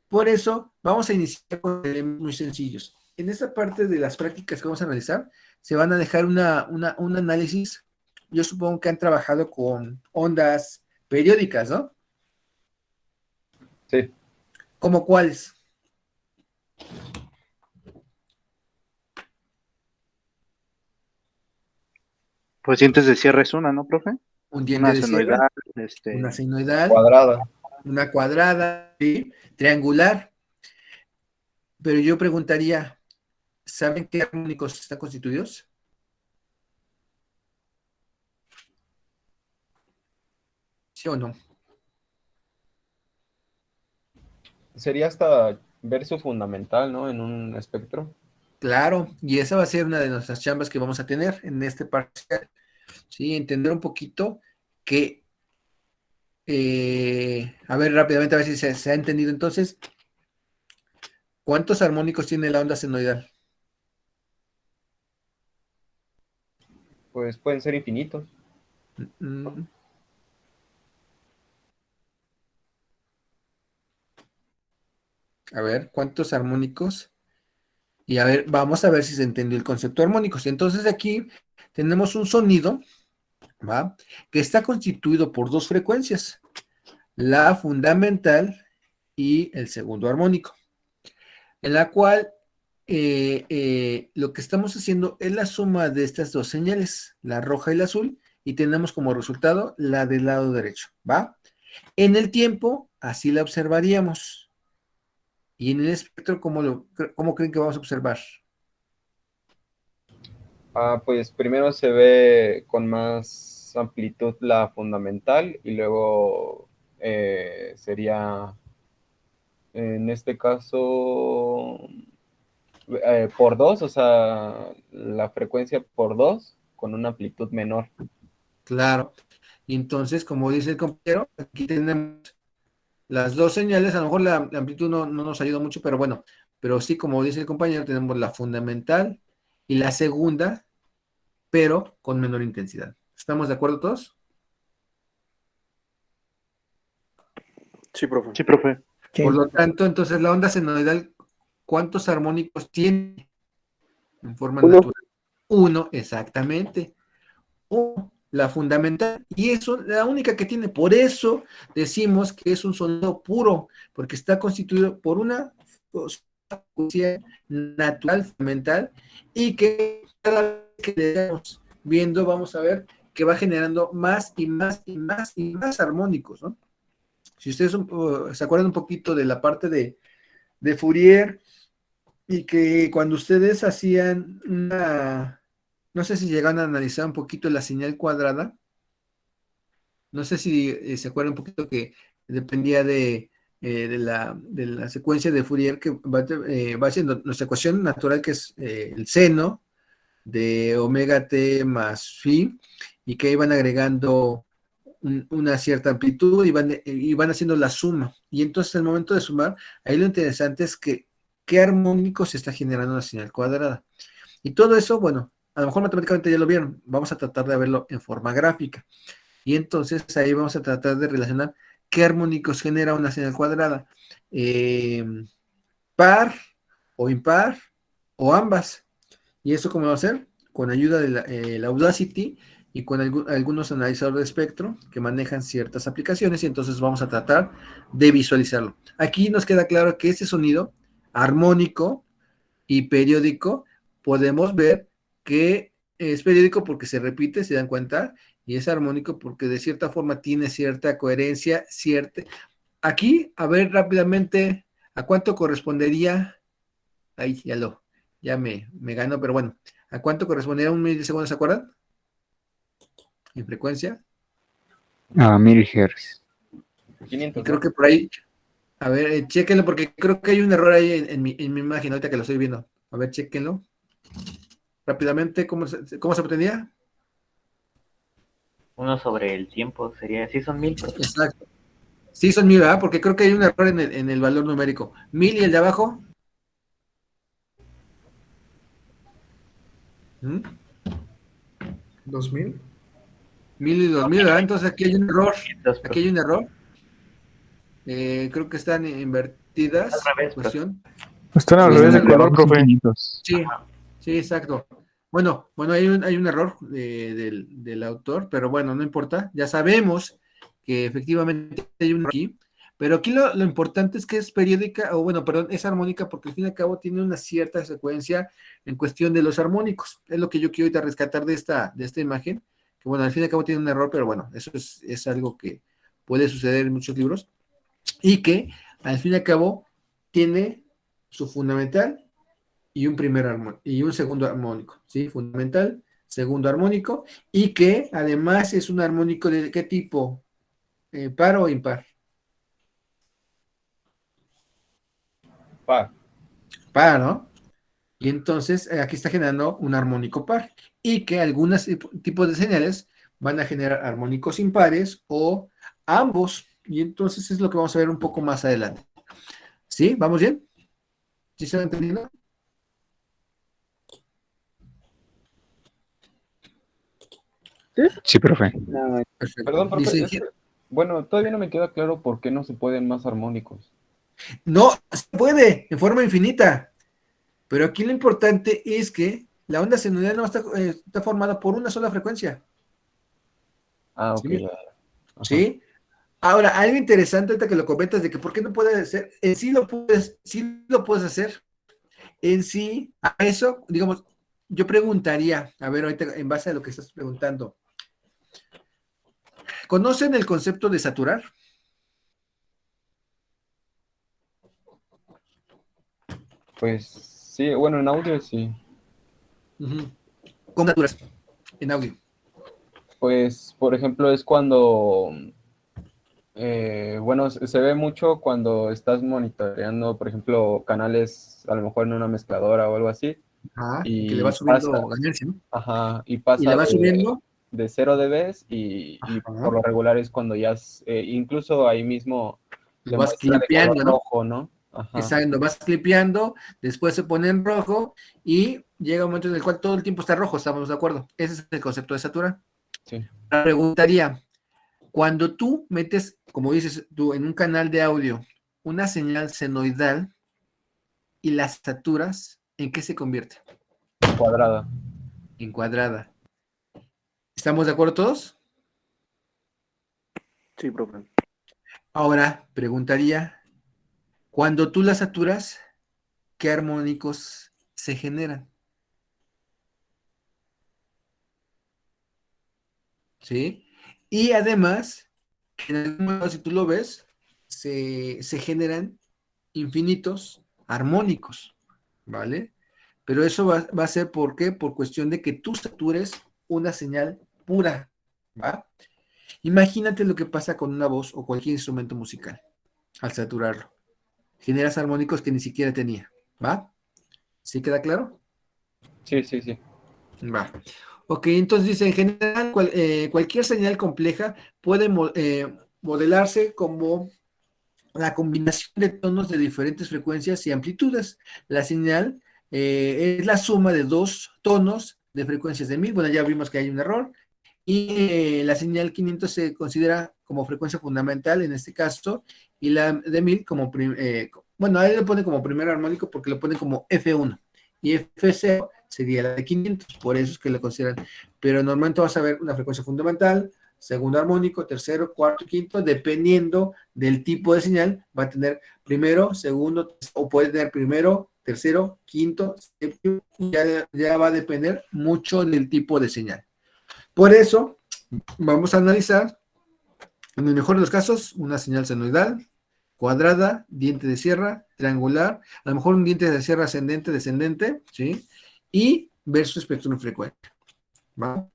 Por eso vamos a iniciar con elementos muy sencillos. En esta parte de las prácticas que vamos a analizar, se van a dejar un análisis. Yo supongo que han trabajado con ondas periódicas, ¿no?
Sí.
¿Cómo cuáles?
Pues dientes de cierre es una, ¿no, profe?
Un diente
Una
de sierra,
senoidal,
una sinoidal,
Cuadrada.
una cuadrada, ¿sí? Triangular. Pero yo preguntaría, ¿saben qué armónicos están constituidos? ¿Sí o no?
Sería hasta verso fundamental, ¿no? En un espectro.
Claro, y esa va a ser una de nuestras chambas que vamos a tener en este parcial, ¿sí? Entender un poquito que, a ver rápidamente, a ver si se ha entendido entonces, ¿cuántos armónicos tiene la onda senoidal?
Pues pueden ser infinitos.
Mm, A ver, ¿cuántos armónicos? Y a ver, vamos a ver si se entendió el concepto de armónicos. Entonces aquí tenemos un sonido, ¿va? Que está constituido por dos frecuencias, la fundamental y el segundo armónico, en la cual lo que estamos haciendo es la suma de estas dos señales, la roja y la azul, y tenemos como resultado la del lado derecho, ¿va? En el tiempo, así la observaríamos. Y en el espectro, ¿cómo creen que vamos a observar?
Pues primero se ve con más amplitud la fundamental y luego sería, en este caso, por dos, o sea, la frecuencia por dos con una amplitud menor.
Claro. Y entonces, como dice el compañero, aquí tenemos las dos señales, a lo mejor la amplitud no nos ayuda mucho, pero bueno, pero sí, como dice el compañero, tenemos la fundamental y la segunda, pero con menor intensidad. ¿Estamos de acuerdo todos?
Sí, profe. Sí, profe.
Sí.
Por lo tanto, entonces la onda senoidal, ¿cuántos armónicos tiene en forma
Uno.
natural? Uno, exactamente. Uno, la fundamental, y eso la única que tiene. Por eso decimos que es un sonido puro, porque está constituido por una frecuencia natural fundamental, y que cada vez que le vamos viendo, vamos a ver que va generando más y más y más y más armónicos, ¿no? Si ustedes se acuerdan un poquito de la parte de Fourier, y que cuando ustedes hacían no sé si llegan a analizar un poquito la señal cuadrada, no sé si se acuerdan un poquito que dependía de la secuencia de Fourier, que va haciendo nuestra ecuación natural, que es el seno de omega t más phi, y que iban agregando una cierta amplitud y van haciendo la suma. Y entonces al momento de sumar, ahí lo interesante es que qué armónico se está generando la señal cuadrada. Y todo eso, bueno, a lo mejor matemáticamente ya lo vieron, vamos a tratar de verlo en forma gráfica. Y entonces ahí vamos a tratar de relacionar qué armónicos genera una señal cuadrada. Par o impar o ambas. ¿Y eso cómo va a ser? Con ayuda de la Audacity y con algunos analizadores de espectro que manejan ciertas aplicaciones, y entonces vamos a tratar de visualizarlo. Aquí nos queda claro que ese sonido armónico y periódico, podemos ver que es periódico porque se repite, se dan cuenta, y es armónico porque de cierta forma tiene cierta coherencia, Aquí, a ver rápidamente, ¿a cuánto correspondería? Ahí, ya me ganó, pero bueno, ¿a cuánto correspondería un milisegundo, se acuerdan? En frecuencia.
A 1000 Hz.
500,
Y creo
¿no?
que por ahí, a ver, chéquenlo, porque creo que hay un error ahí en mi imagen, ahorita que lo estoy viendo. A ver, chéquenlo. Rápidamente, ¿cómo se obtenía?
1 sobre el tiempo sería, sí son 1000, profe.
Exacto. Sí, son 1000, ¿verdad? Porque creo que hay un error en el valor numérico. 1000 y el de abajo. ¿Mm?
2000.
1000 y 2000, ¿verdad? Entonces aquí hay un error.
500, profe.
Aquí hay un error. Creo que están invertidas.
Al revés,
Cuestión.
Están al
Sí,
revés de
están al
color, profe.
Sí, sí, exacto. Bueno, hay un error del autor, pero bueno, no importa. Ya sabemos que efectivamente hay un aquí, pero aquí lo importante es que es periódica, o bueno, perdón, es armónica, porque al fin y al cabo tiene una cierta secuencia en cuestión de los armónicos. Es lo que yo quiero ahorita rescatar de esta imagen, que bueno, al fin y al cabo tiene un error, pero bueno, eso es algo que puede suceder en muchos libros, y que al fin y al cabo tiene su fundamental y un segundo armónico, ¿sí? Fundamental, segundo armónico, y que además es un armónico de ¿qué tipo? ¿Par o impar?
Par.
Par, ¿no? Y entonces aquí está generando un armónico par, y que algunos tipos de señales van a generar armónicos impares o ambos, y entonces es lo que vamos a ver un poco más adelante. ¿Sí? ¿Vamos bien? ¿Sí se va entendiendo?
Sí, profe.
No,
Perfecto.
Perdón, profe,
Dice,
es que, bueno, todavía no me queda claro por qué no se pueden más armónicos.
no, se puede, en forma infinita, pero aquí lo importante es que la onda senoidal no está formada por una sola frecuencia,
Ah, ok,
¿sí?
ya. Ajá.
¿Sí? Ahora, algo interesante ahorita que lo comentas de que por qué no puedes hacer, en sí lo puedes hacer, en sí, a eso, digamos, yo preguntaría, a ver, ahorita en base a lo que estás preguntando, ¿conocen el concepto de saturar?
Pues sí, bueno, en audio sí.
¿Cómo saturas en audio?
Pues, por ejemplo, es cuando, bueno, se ve mucho cuando estás monitoreando, por ejemplo, canales, a lo mejor en una mezcladora o algo así,
Ajá, que le
y
va subiendo
pasa,
ganancia, ¿no?
ajá, y
Y
pasa
le va subiendo.
de 0 dB y
Ajá.
por lo regular es cuando ya, incluso ahí mismo
lo vas
muestra de
clipeando,
color
¿no?
rojo, ¿no? Ajá.
Exacto, lo vas clipeando, después se pone en rojo y llega un momento en el cual todo el tiempo está rojo, ¿estamos de acuerdo? Ese es el concepto de saturar.
Sí.
Preguntaría, cuando tú metes, como dices tú, en un canal de audio, una señal senoidal y la saturas, ¿en qué se convierte?
Cuadrada.
En cuadrada. ¿Estamos de acuerdo todos?
Sí, profe.
Ahora, preguntaría, cuando tú la saturas, ¿qué armónicos se generan? ¿Sí? Y además, en algún momento, si tú lo ves, se generan infinitos armónicos, ¿vale? Pero eso va a ser, ¿por qué? Por cuestión de que tú satures una señal pura, ¿va? Imagínate lo que pasa con una voz o cualquier instrumento musical al saturarlo. Generas armónicos que ni siquiera tenía, ¿va? ¿Sí queda claro?
Sí, sí, sí.
Va. Ok, entonces dice, en general, cualquier señal compleja puede modelarse como la combinación de tonos de diferentes frecuencias y amplitudes. La señal es la suma de dos tonos de frecuencias de 1000. Bueno, ya vimos que hay un error. Y la señal 500 se considera como frecuencia fundamental en este caso, y la de 1000 como, bueno, ahí lo pone como primer armónico porque lo pone como F1, y F0 sería la de 500, por eso es que lo consideran. Pero normalmente vas a ver una frecuencia fundamental, segundo armónico, tercero, cuarto, quinto, dependiendo del tipo de señal, va a tener primero, segundo, o puede tener primero, tercero, quinto, séptimo, ya va a depender mucho del tipo de señal. Por eso, vamos a analizar, en el mejor de los casos, una señal senoidal, cuadrada, diente de sierra, triangular, a lo mejor un diente de sierra ascendente, descendente, ¿sí? Y ver su espectro frecuente. ¿Va?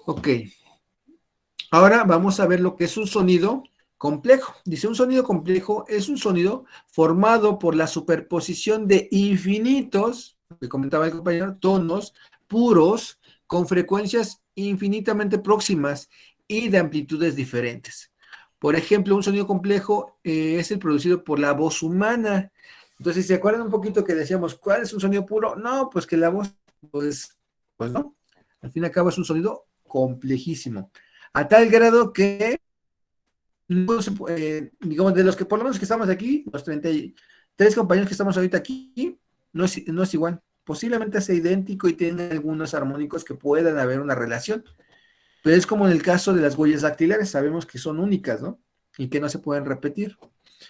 Ok. Ahora vamos a ver lo que es un sonido complejo. Dice, un sonido complejo es un sonido formado por la superposición de infinitos, que comentaba el compañero, tonos puros con frecuencias infinitamente próximas y de amplitudes diferentes. Por ejemplo, un sonido complejo es el producido por la voz humana. Entonces, ¿se acuerdan un poquito que decíamos, cuál es un sonido puro? No, pues que la voz, pues no. Al fin y al cabo es un sonido complejísimo. A tal grado que, no se digamos, de los que por lo menos que estamos aquí, los 33 compañeros que estamos ahorita aquí, no es igual. Posiblemente sea idéntico y tenga algunos armónicos que puedan haber una relación. Pero es como en el caso de las huellas dactilares, sabemos que son únicas, ¿no? Y que no se pueden repetir.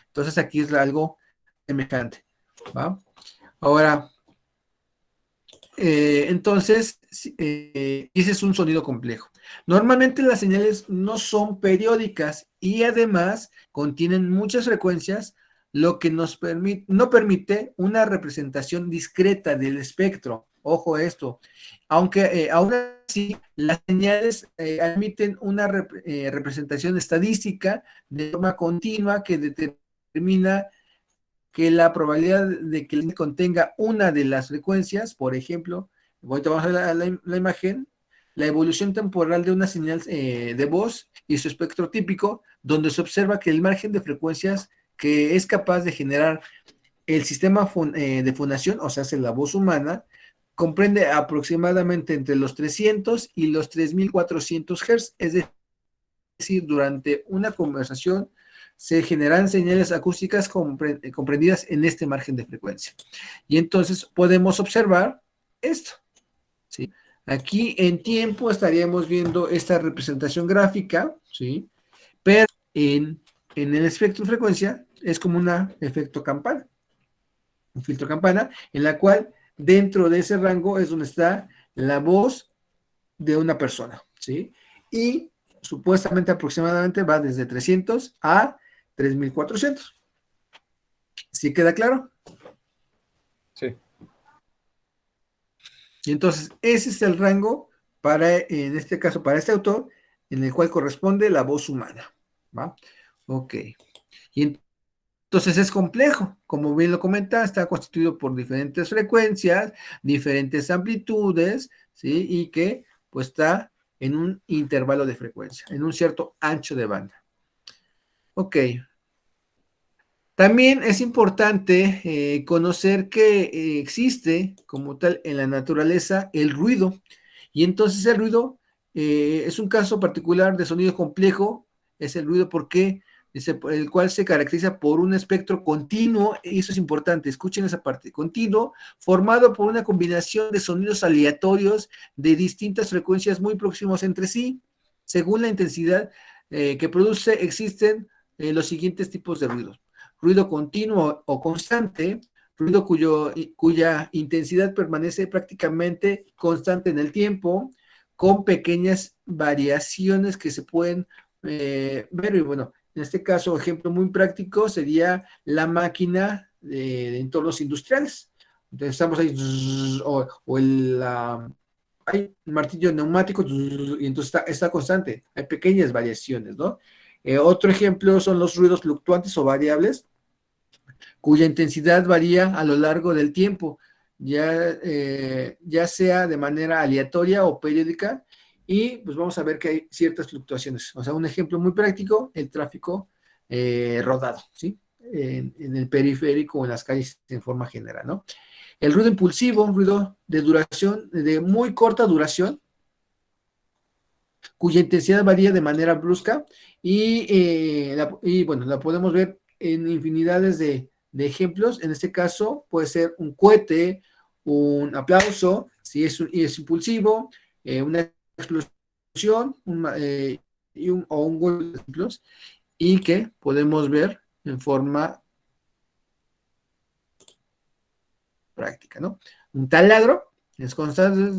Entonces aquí es algo semejante, ¿va? Ahora, entonces, ese es un sonido complejo. Normalmente las señales no son periódicas y además contienen muchas frecuencias, lo que no permite una representación discreta del espectro. Ojo a esto. Aunque aún así las señales admiten una representación estadística de forma continua que determina que la probabilidad de que el contenga una de las frecuencias, por ejemplo, ahorita vamos a ver la imagen, la evolución temporal de una señal de voz y su espectro típico, donde se observa que el margen de frecuencias que es capaz de generar el sistema de fonación, o sea, la voz humana, comprende aproximadamente entre los 300 y los 3400 Hz, es decir, durante una conversación se generan señales acústicas comprendidas en este margen de frecuencia. Y entonces podemos observar esto, ¿sí? Aquí en tiempo estaríamos viendo esta representación gráfica, ¿sí? Pero en el espectro de frecuencia es como un efecto campana, un filtro campana, en la cual dentro de ese rango es donde está la voz de una persona, ¿sí? Y supuestamente aproximadamente va desde 300 a 3400. ¿Sí queda claro?
Sí.
Y entonces, ese es el rango para, en este caso, para este autor, en el cual corresponde la voz humana. ¿Va? Ok. Y entonces es complejo, como bien lo comenta, está constituido por diferentes frecuencias, diferentes amplitudes, ¿sí? Y que pues está en un intervalo de frecuencia, en un cierto ancho de banda. Ok. También es importante conocer que existe como tal en la naturaleza el ruido, y entonces el ruido es un caso particular de sonido complejo, es el ruido porque el cual se caracteriza por un espectro continuo, y eso es importante, escuchen esa parte, continuo, formado por una combinación de sonidos aleatorios de distintas frecuencias muy próximos entre sí. Según la intensidad que produce, existen los siguientes tipos de ruidos: ruido continuo o constante, ruido cuya intensidad permanece prácticamente constante en el tiempo, con pequeñas variaciones que se pueden ver. Y bueno, en este caso, ejemplo muy práctico sería la máquina de entornos industriales. Entonces estamos ahí, o el martillo neumático, y entonces está constante, hay pequeñas variaciones, ¿no? Otro ejemplo son los ruidos fluctuantes o variables, cuya intensidad varía a lo largo del tiempo, ya sea de manera aleatoria o periódica, y pues vamos a ver que hay ciertas fluctuaciones. O sea, un ejemplo muy práctico, el tráfico rodado, ¿sí? En el periférico o en las calles en forma general, ¿no? El ruido impulsivo, un ruido de duración, de muy corta duración, cuya intensidad varía de manera brusca, y bueno, la podemos ver en infinidades de ejemplos. En este caso puede ser un cohete, un aplauso, si es impulsivo, una explosión, o un golpe, y que podemos ver en forma práctica, ¿no? Un taladro es constante,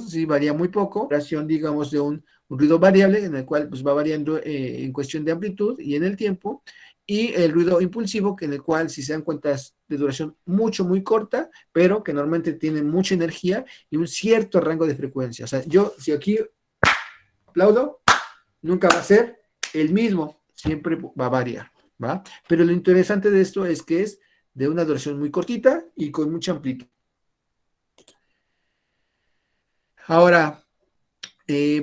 sí, varía muy poco, duración, digamos, de un ruido variable, en el cual pues va variando en cuestión de amplitud y en el tiempo, y el ruido impulsivo, que en el cual, si se dan cuenta, es de duración muy corta, pero que normalmente tiene mucha energía y un cierto rango de frecuencia. O sea, si aquí aplaudo, nunca va a ser el mismo, siempre va a variar, ¿va? Pero lo interesante de esto es que es de una duración muy cortita y con mucha amplitud. Ahora,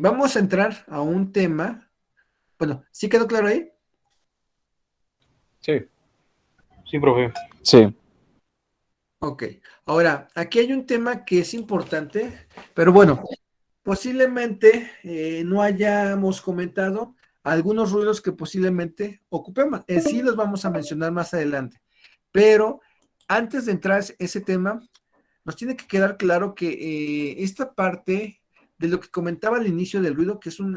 vamos a entrar a un tema. Bueno, ¿sí quedó claro ahí?
Sí.
Sí, profe.
Sí.
Ok. Ahora, aquí hay un tema que es importante, pero bueno, posiblemente no hayamos comentado algunos ruidos que posiblemente ocupemos. Sí los vamos a mencionar más adelante, pero antes de entrar a ese tema, nos tiene que quedar claro que esta parte de lo que comentaba al inicio del ruido, que es un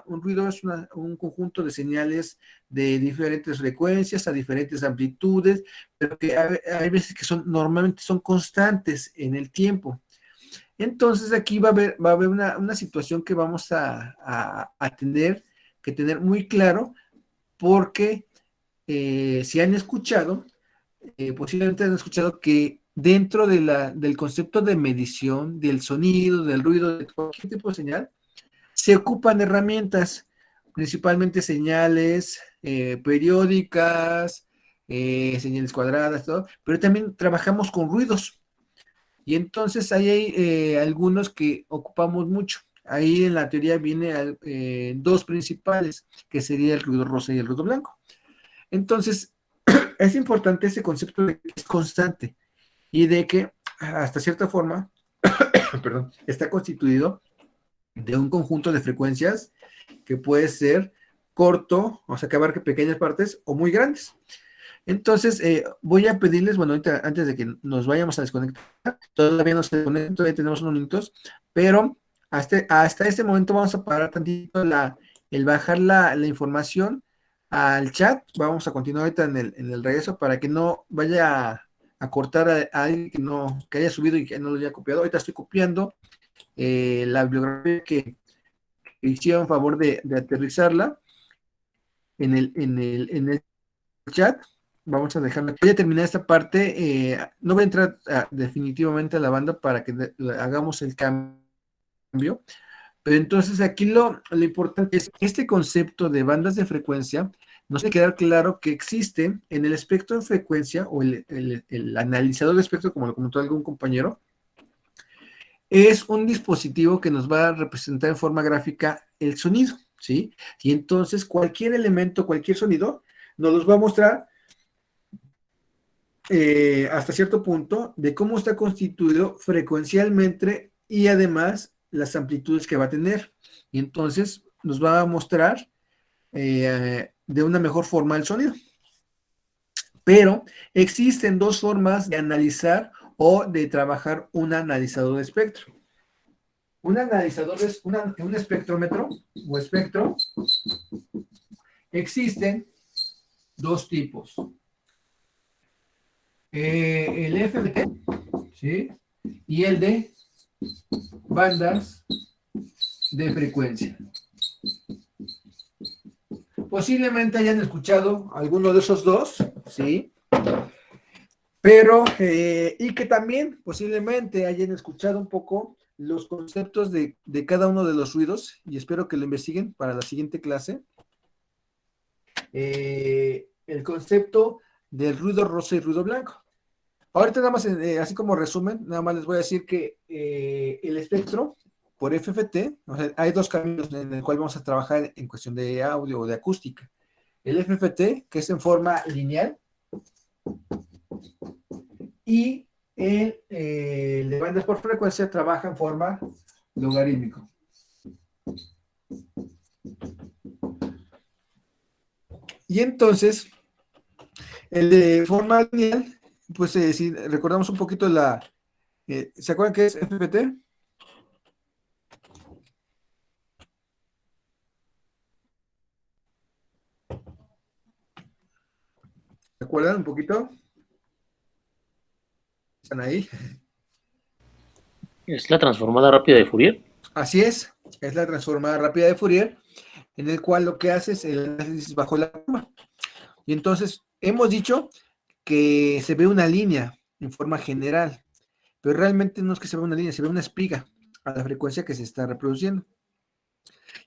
ruido, es un conjunto de señales de diferentes frecuencias, a diferentes amplitudes, pero que hay veces que normalmente son constantes en el tiempo. Entonces aquí va a haber una situación que vamos a tener que tener muy claro, porque si han escuchado, posiblemente han escuchado que dentro del concepto de medición, del sonido, del ruido, de cualquier tipo de señal, se ocupan herramientas, principalmente señales periódicas, señales cuadradas, todo, pero también trabajamos con ruidos. Y entonces ahí hay algunos que ocupamos mucho. Ahí en la teoría viene dos principales, que sería el ruido rosa y el ruido blanco. Entonces, es importante ese concepto de que es constante y de que hasta cierta forma, perdón, está constituido de un conjunto de frecuencias que puede ser corto, o sea, que abarque pequeñas partes o muy grandes. Entonces, voy a pedirles, bueno, ahorita, antes de que nos vayamos a desconectar, todavía no se desconecta, todavía tenemos unos minutos, pero hasta este momento vamos a parar tantito el bajar la información al chat. Vamos a continuar ahorita en el regreso para que no vaya a cortar a alguien que haya subido y que no lo haya copiado. Ahorita estoy copiando la bibliografía que hicieron favor de aterrizarla en el chat. Vamos a dejarla. Voy a terminar esta parte. No voy a entrar definitivamente a la banda para que hagamos el cambio. Pero entonces aquí lo importante es que este concepto de bandas de frecuencia nos tiene que quedar claro que existe en el espectro de frecuencia, o el analizador de espectro, como lo comentó algún compañero, es un dispositivo que nos va a representar en forma gráfica el sonido, ¿sí? Y entonces cualquier elemento, cualquier sonido, nos los va a mostrar hasta cierto punto de cómo está constituido frecuencialmente y además las amplitudes que va a tener. Y entonces nos va a mostrar de una mejor forma el sonido. Pero existen dos formas de analizar o de trabajar un analizador de espectro. Un analizador es un espectrómetro o espectro. Existen dos tipos. El FBT, ¿sí? Y el de bandas de frecuencia. Posiblemente hayan escuchado alguno de esos dos, ¿sí? Pero, y que también posiblemente hayan escuchado un poco los conceptos de cada uno de los ruidos, y espero que lo investiguen para la siguiente clase. El concepto del ruido rosa y ruido blanco. Ahorita nada más, así como resumen, nada más les voy a decir que el espectro por FFT, o sea, hay dos caminos en el cual vamos a trabajar en cuestión de audio o de acústica. El FFT, que es en forma lineal, y el de bandas por frecuencia trabaja en forma logarítmico. Y entonces, el de forma lineal, pues si recordamos un poquito ¿se acuerdan qué es FFT? ¿Se acuerdan un poquito? ¿Están ahí?
¿Es la transformada rápida de Fourier?
Así es la transformada rápida de Fourier, en el cual lo que hace es el análisis bajo la curva. Y entonces, hemos dicho que se ve una línea en forma general, pero realmente no es que se vea una línea, se ve una espiga a la frecuencia que se está reproduciendo.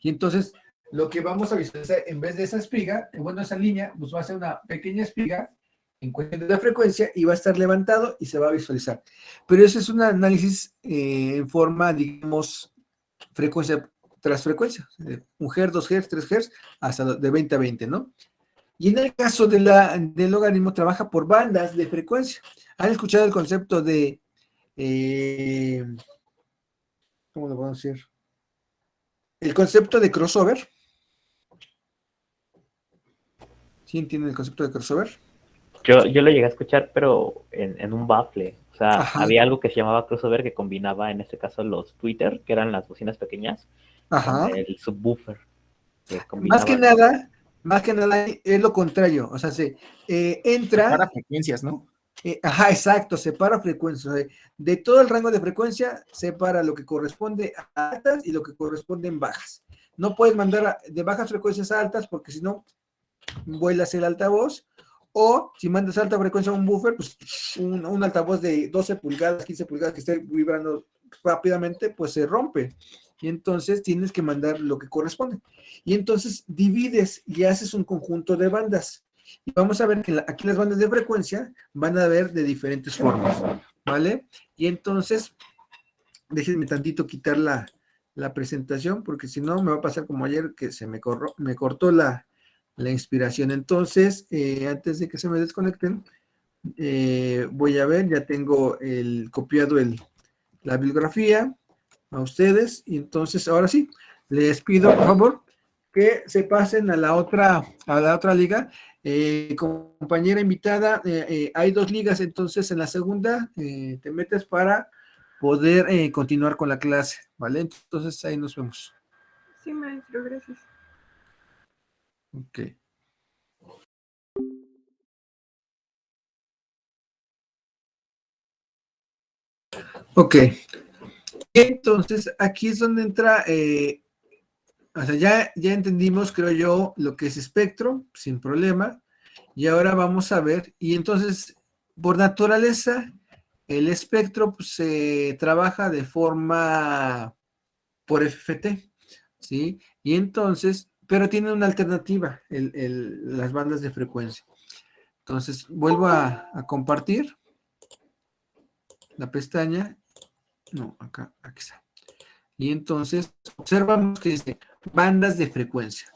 Y entonces, lo que vamos a visualizar en vez de esa espiga, bueno, esa línea, pues va a ser una pequeña espiga en cuestión de la frecuencia y va a estar levantado y se va a visualizar. Pero ese es un análisis en forma, digamos, frecuencia tras frecuencia, 1 Hz, 2 Hz, 3 Hz, hasta de 20 a 20, ¿no? Y en el caso del logaritmo trabaja por bandas de frecuencia. ¿Han escuchado el concepto de, ¿cómo lo podemos decir? El concepto de crossover. ¿Sí entienden el concepto de crossover?
Yo lo llegué a escuchar, pero en un baffle. O sea,
Ajá.
había algo que se llamaba crossover que combinaba, en este caso, los tweeter, que eran las bocinas pequeñas,
Ajá.
con el subwoofer. Que
Más que nada es lo contrario. O sea, entra.
Para frecuencias, ¿no?
Ajá, exacto, separa frecuencias. De todo el rango de frecuencia, separa lo que corresponde a altas y lo que corresponde en bajas. No puedes mandar de bajas frecuencias a altas porque si no, vuelas el altavoz. O si mandas alta frecuencia a un buffer, pues un altavoz de 12 pulgadas, 15 pulgadas que esté vibrando rápidamente, pues se rompe. Y entonces tienes que mandar lo que corresponde. Y entonces divides y haces un conjunto de bandas. Y vamos a ver que aquí las bandas de frecuencia van a ver de diferentes formas, ¿vale? Y entonces, déjenme tantito quitar la presentación, porque si no me va a pasar como ayer que se me cortó la inspiración. Entonces, antes de que se me desconecten, voy a ver, ya tengo copiado la bibliografía a ustedes, y entonces ahora sí, les pido por favor que se pasen a la otra liga. Compañera invitada, hay 2 ligas, entonces en la segunda te metes para poder continuar con la clase, ¿vale? Entonces ahí nos vemos.
Sí, maestro, gracias.
Ok. Ok. Entonces, aquí es donde entra, o sea, ya entendimos, creo yo, lo que es espectro, sin problema. Y ahora vamos a ver, y entonces, por naturaleza, el espectro pues, se trabaja de forma por FFT, ¿sí? Y entonces, pero tiene una alternativa, las bandas de frecuencia. Entonces, vuelvo a compartir la pestaña. No, aquí está. Y entonces, observamos que dice bandas de frecuencia.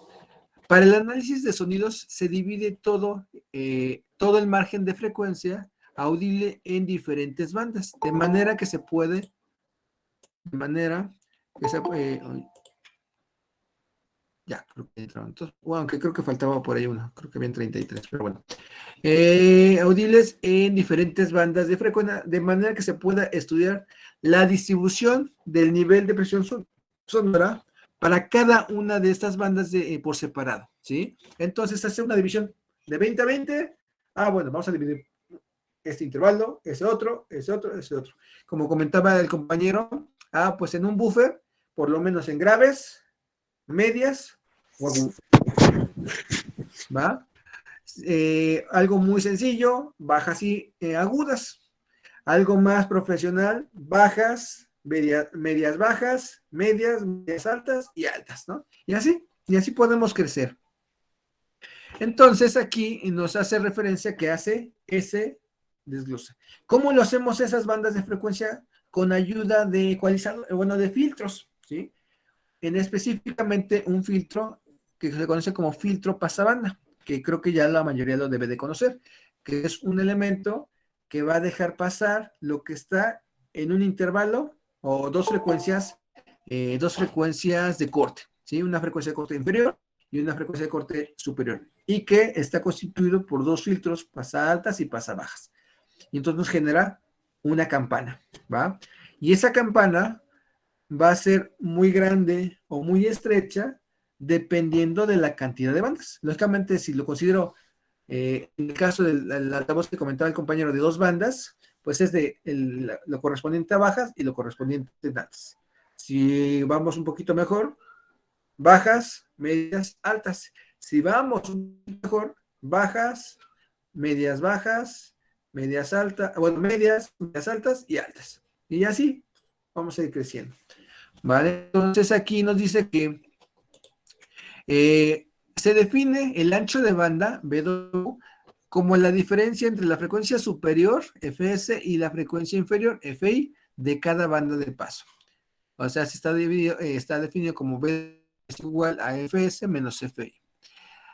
Para el análisis de sonidos se divide todo el margen de frecuencia audible en diferentes bandas, de manera que se puede, ya, creo que entraron. Entonces, bueno, aunque creo que faltaba por ahí uno, creo que habían 33, pero bueno. Audibles en diferentes bandas de frecuencia, de manera que se pueda estudiar la distribución del nivel de presión sonora para cada una de estas bandas por separado, ¿sí? Entonces, hace una división de 20 a 20. Bueno, vamos a dividir este intervalo, ese otro, ese otro, ese otro. Como comentaba el compañero, pues en un buffer, por lo menos en graves, medias, ¿va? Algo muy sencillo, bajas y agudas. Algo más profesional, bajas, medias bajas, medias altas y altas, ¿no? Y así podemos crecer. Entonces aquí nos hace referencia que hace ese desglose. ¿Cómo lo hacemos esas bandas de frecuencia? Con ayuda de ecualizador, de filtros, ¿sí? En específicamente un filtro que se conoce como filtro pasabanda, que creo que ya la mayoría lo debe de conocer, que es un elemento que va a dejar pasar lo que está en un intervalo o dos frecuencias de corte, ¿sí? Una frecuencia de corte inferior y una frecuencia de corte superior, y que está constituido por dos filtros, pasaltas y pasabajas. Y entonces nos genera una campana, ¿va? Y esa campana va a ser muy grande o muy estrecha dependiendo de la cantidad de bandas. Lógicamente, si lo considero, en el caso del altavoz que comentaba el compañero de 2 bandas, pues es lo correspondiente a bajas y lo correspondiente a altas. Si vamos un poquito mejor, bajas, medias, altas. Si vamos un poquito mejor, bajas, medias altas, medias altas y altas. Y así vamos a ir creciendo. ¿Vale? Entonces aquí nos dice que se define el ancho de banda, BW, como la diferencia entre la frecuencia superior, Fs, y la frecuencia inferior, Fi, de cada banda de paso. O sea, está definido como B es igual a Fs menos Fi.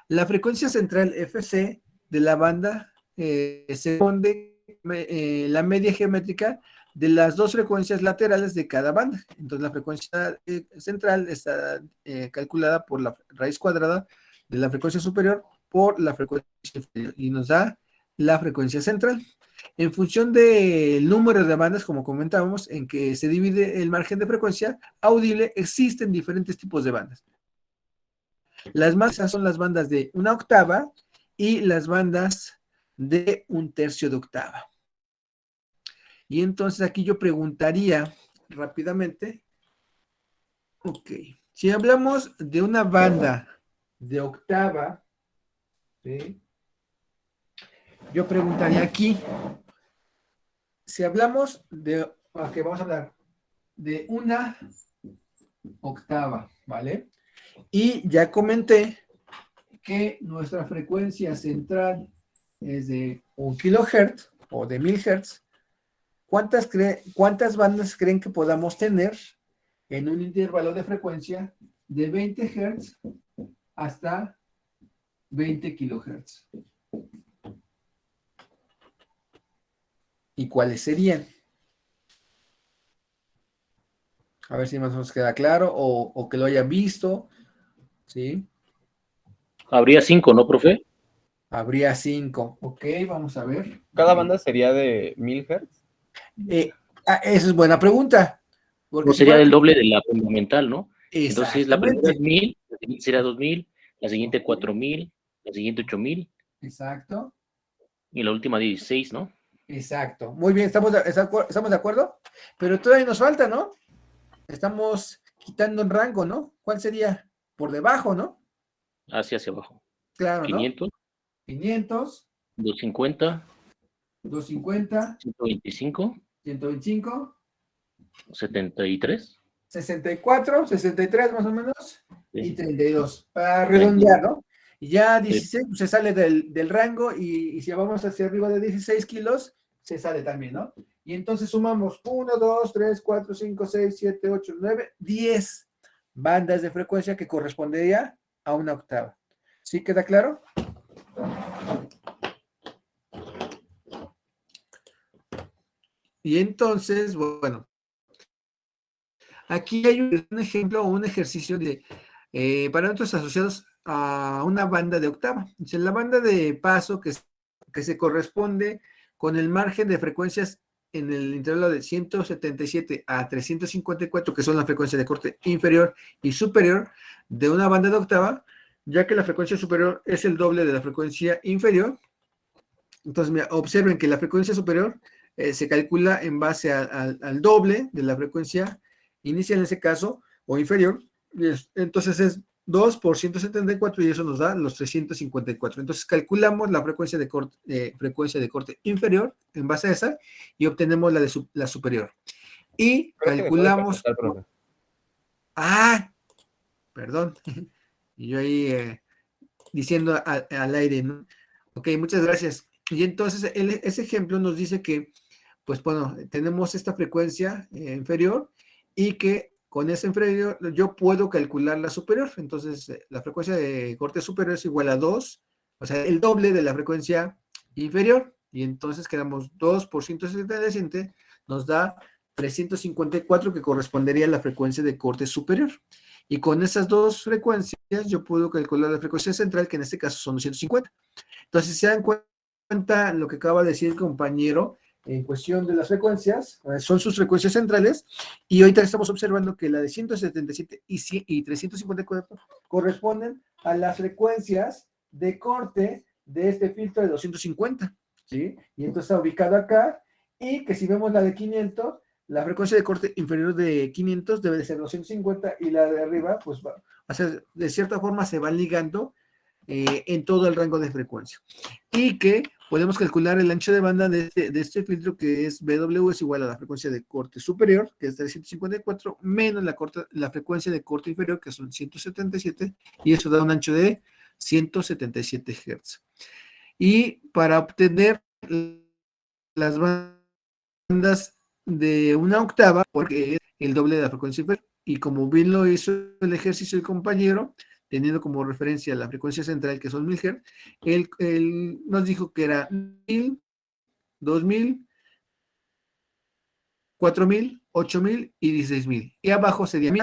La frecuencia central Fc de la banda se pone la media geométrica de las dos frecuencias laterales de cada banda. Entonces la frecuencia central está calculada por la raíz cuadrada de la frecuencia superior por la frecuencia inferior y nos da la frecuencia central. En función del número de bandas, como comentábamos, en que se divide el margen de frecuencia audible, existen diferentes tipos de bandas. Las más son las bandas de 1 octava y las bandas de 1/3 de octava. Y entonces aquí yo preguntaría rápidamente, ok, si hablamos de una banda de octava, ¿sí? Yo preguntaría aquí, si hablamos vamos a hablar de 1 octava, ¿vale? Y ya comenté que nuestra frecuencia central es de 1 kilohertz o de 1000 hertz. ¿Cuántas bandas creen que podamos tener en un intervalo de frecuencia de 20 Hz hasta 20 kilohertz? ¿Y cuáles serían? A ver si más nos queda claro o que lo hayan visto, ¿sí?
Habría 5, ¿no, profe?
Habría 5. Ok, vamos a ver.
¿Cada banda sería de 1000 Hz?
Esa es buena pregunta.
No sería el doble de la fundamental, ¿no? Entonces, la primera es
Exactamente.
1000, la siguiente sería 2000, la siguiente 4000, la siguiente 8000
Exacto.
y la última 16, ¿no?
Exacto. Muy bien, ¿estamos de acuerdo? Pero todavía nos falta, ¿no? Estamos quitando en rango, ¿no? ¿Cuál sería? Por debajo, ¿no?
Hacia abajo.
Claro,
500,
¿no? 500,
250,
250,
125,
125,
73.
64, 63 más o menos,
Sí.
y 32, para redondear, ¿no? Y ya 16 pues, se sale del rango y si vamos hacia arriba de 16 kilos, se sale también, ¿no? Y entonces sumamos 1, 2, 3, 4, 5, 6, 7, 8, 9, 10 bandas de frecuencia que correspondería a 1 octava. ¿Sí queda claro? Y entonces, bueno, aquí hay un ejemplo o un ejercicio de parámetros asociados a una banda de octava. Entonces, la banda de paso que se corresponde con el margen de frecuencias en el intervalo de 177 a 354, que son las frecuencias de corte inferior y superior de una banda de octava, ya que la frecuencia superior es el doble de la frecuencia inferior. Entonces, mira, observen que la frecuencia superior se calcula en base al doble de la frecuencia inicial en ese caso, o inferior. Entonces es 2 por 174 y eso nos da los 354. Entonces calculamos la frecuencia de corte inferior en base a esa y obtenemos la superior. Y calculamos... Ah, perdón. Y yo ahí diciendo al aire, ¿no? Ok, muchas gracias. Y entonces ese ejemplo nos dice que, pues bueno, tenemos esta frecuencia inferior y que con esa inferior yo puedo calcular la superior. Entonces, la frecuencia de corte superior es igual a 2, o sea, el doble de la frecuencia inferior. Y entonces quedamos 2 por 177, nos da 354, que correspondería a la frecuencia de corte superior. Y con esas dos frecuencias yo puedo calcular la frecuencia central, que en este caso son 250. Entonces, si se dan cuenta lo que acaba de decir el compañero en cuestión de las frecuencias, son sus frecuencias centrales, y ahorita estamos observando que la de 177 y 354 corresponden a las frecuencias de corte de este filtro de 250, ¿sí? Y entonces está ubicado acá, y que si vemos la de 500, la frecuencia de corte inferior de 500 debe de ser 250, y la de arriba, pues va, o sea, de cierta forma se van ligando en todo el rango de frecuencia. Y que podemos calcular el ancho de banda de este filtro, que es BW, es igual a la frecuencia de corte superior, que es 354, menos la frecuencia de corte inferior, que son 177, y eso da un ancho de 177 Hz. Y para obtener las bandas de una octava, porque es el doble de la frecuencia inferior, y como bien lo hizo el ejercicio del compañero, teniendo como referencia la frecuencia central, que son 1000 Hz, él nos dijo que era 1000, 2000, 4000, 8000 y 16000. Y abajo sería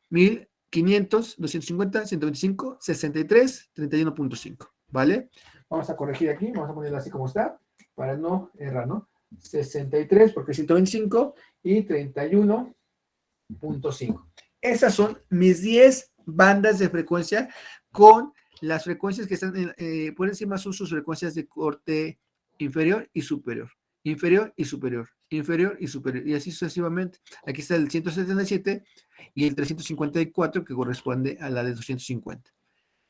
1000, 500, 250, 125, 63, 31.5. ¿Vale? Vamos a corregir aquí, vamos a ponerlo así como está, para no errar, ¿no? 63 porque 125 y 31.5. Esas son mis 10 bandas de frecuencia, con las frecuencias que están por encima son sus frecuencias de corte inferior y superior, inferior y superior, inferior y superior, y así sucesivamente. Aquí está el 177 y el 354, que corresponde a la de 250.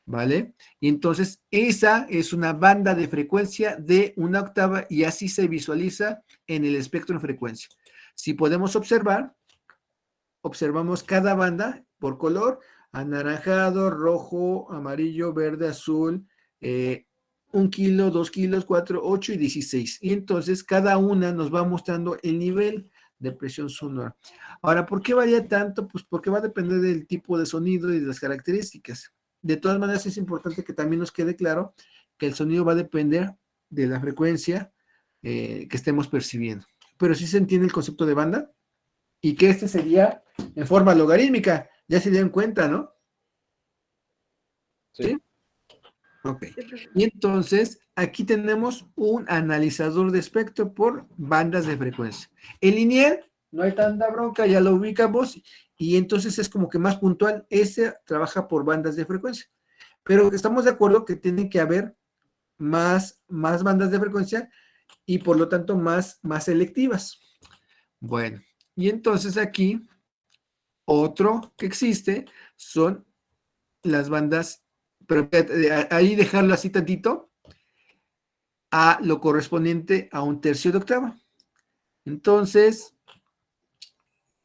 ¿Vale? Y entonces esa es una banda de frecuencia de una octava, y así se visualiza en el espectro de frecuencia. Si podemos observar, observamos cada banda por color: anaranjado, rojo, amarillo, verde, azul, 1 kilo, 2 kilos, 4, 8 y 16. Y entonces cada una nos va mostrando el nivel de presión sonora. Ahora, ¿por qué varía tanto? Pues porque va a depender del tipo de sonido y de las características. De todas maneras, es importante que también nos quede claro que el sonido va a depender de la frecuencia que estemos percibiendo. Pero sí se entiende el concepto de banda, y que este sería en forma logarítmica. Ya se dieron cuenta, ¿no? ¿Sí? Ok. Y entonces, aquí tenemos un analizador de espectro por bandas de frecuencia. El lineal, no hay tanta bronca, ya lo ubicamos, y entonces es como que más puntual. Este trabaja por bandas de frecuencia. Pero estamos de acuerdo que tiene que haber más bandas de frecuencia, y por lo tanto más selectivas. Bueno, y entonces aquí otro que existe son las bandas, pero ahí dejarlo así tantito, a lo correspondiente a un tercio de octava. Entonces,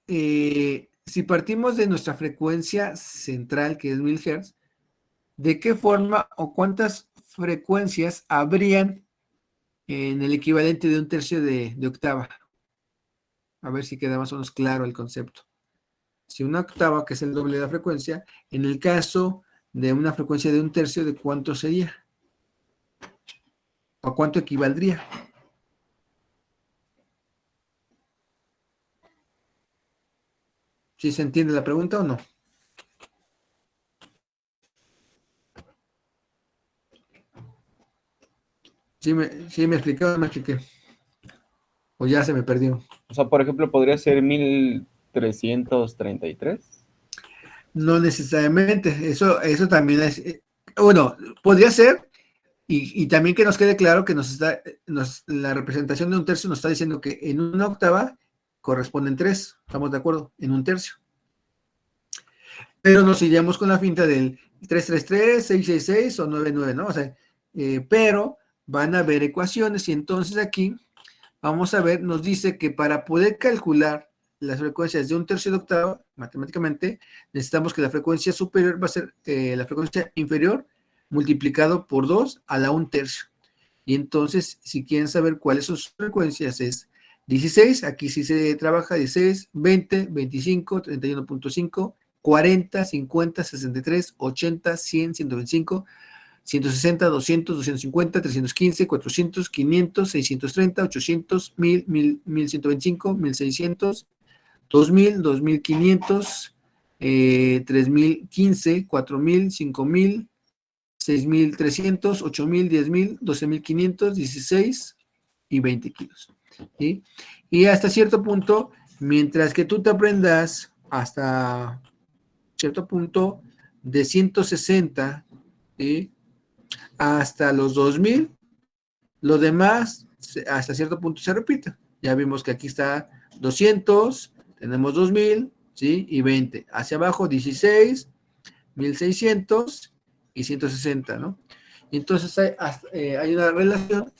si partimos de nuestra frecuencia central, que es 1000 Hz, ¿de qué forma o cuántas frecuencias habrían en el equivalente de un tercio de octava? A ver si queda más o menos claro el concepto. Si una octava, que es el doble de la frecuencia, en el caso de una frecuencia de un tercio, ¿de cuánto sería? ¿O cuánto equivaldría? ¿Sí se entiende la pregunta o no? ¿Sí me expliqué o no me expliqué? O ya se me perdió.
O sea, por ejemplo, podría ser 1333.
No necesariamente, eso también es, bueno, podría ser, y también que nos quede claro que la representación de un tercio nos está diciendo que en una octava corresponden 3, ¿estamos de acuerdo? En un tercio. Pero nos iríamos con la finta del 333, 666 o 99, ¿no? O sea, pero van a haber ecuaciones y entonces aquí vamos a ver, nos dice que para poder calcular las frecuencias de un tercio de octava, matemáticamente, necesitamos que la frecuencia superior va a ser la frecuencia inferior multiplicado por 2 a la 1/3. Y entonces, si quieren saber cuáles son sus frecuencias, es 16, aquí sí se trabaja 16, 20, 25, 31.5, 40, 50, 63, 80, 100, 125, 160, 200, 250, 315, 400, 500, 630, 800, 1000, 1000, 1125, 1600, 2000, 2500, 3015, 4000, 5000, 6300, 8000, 10000, 12500, 16 y 20 kilos. ¿Sí? Y hasta cierto punto, mientras que tú te aprendas hasta cierto punto de 160, ¿sí? Hasta los 2000, lo demás hasta cierto punto se repite. Ya vimos que aquí está 200, tenemos 2000, ¿sí? Y 20. Hacia abajo 16, 1600 y 160, ¿no? Y entonces hay una relación,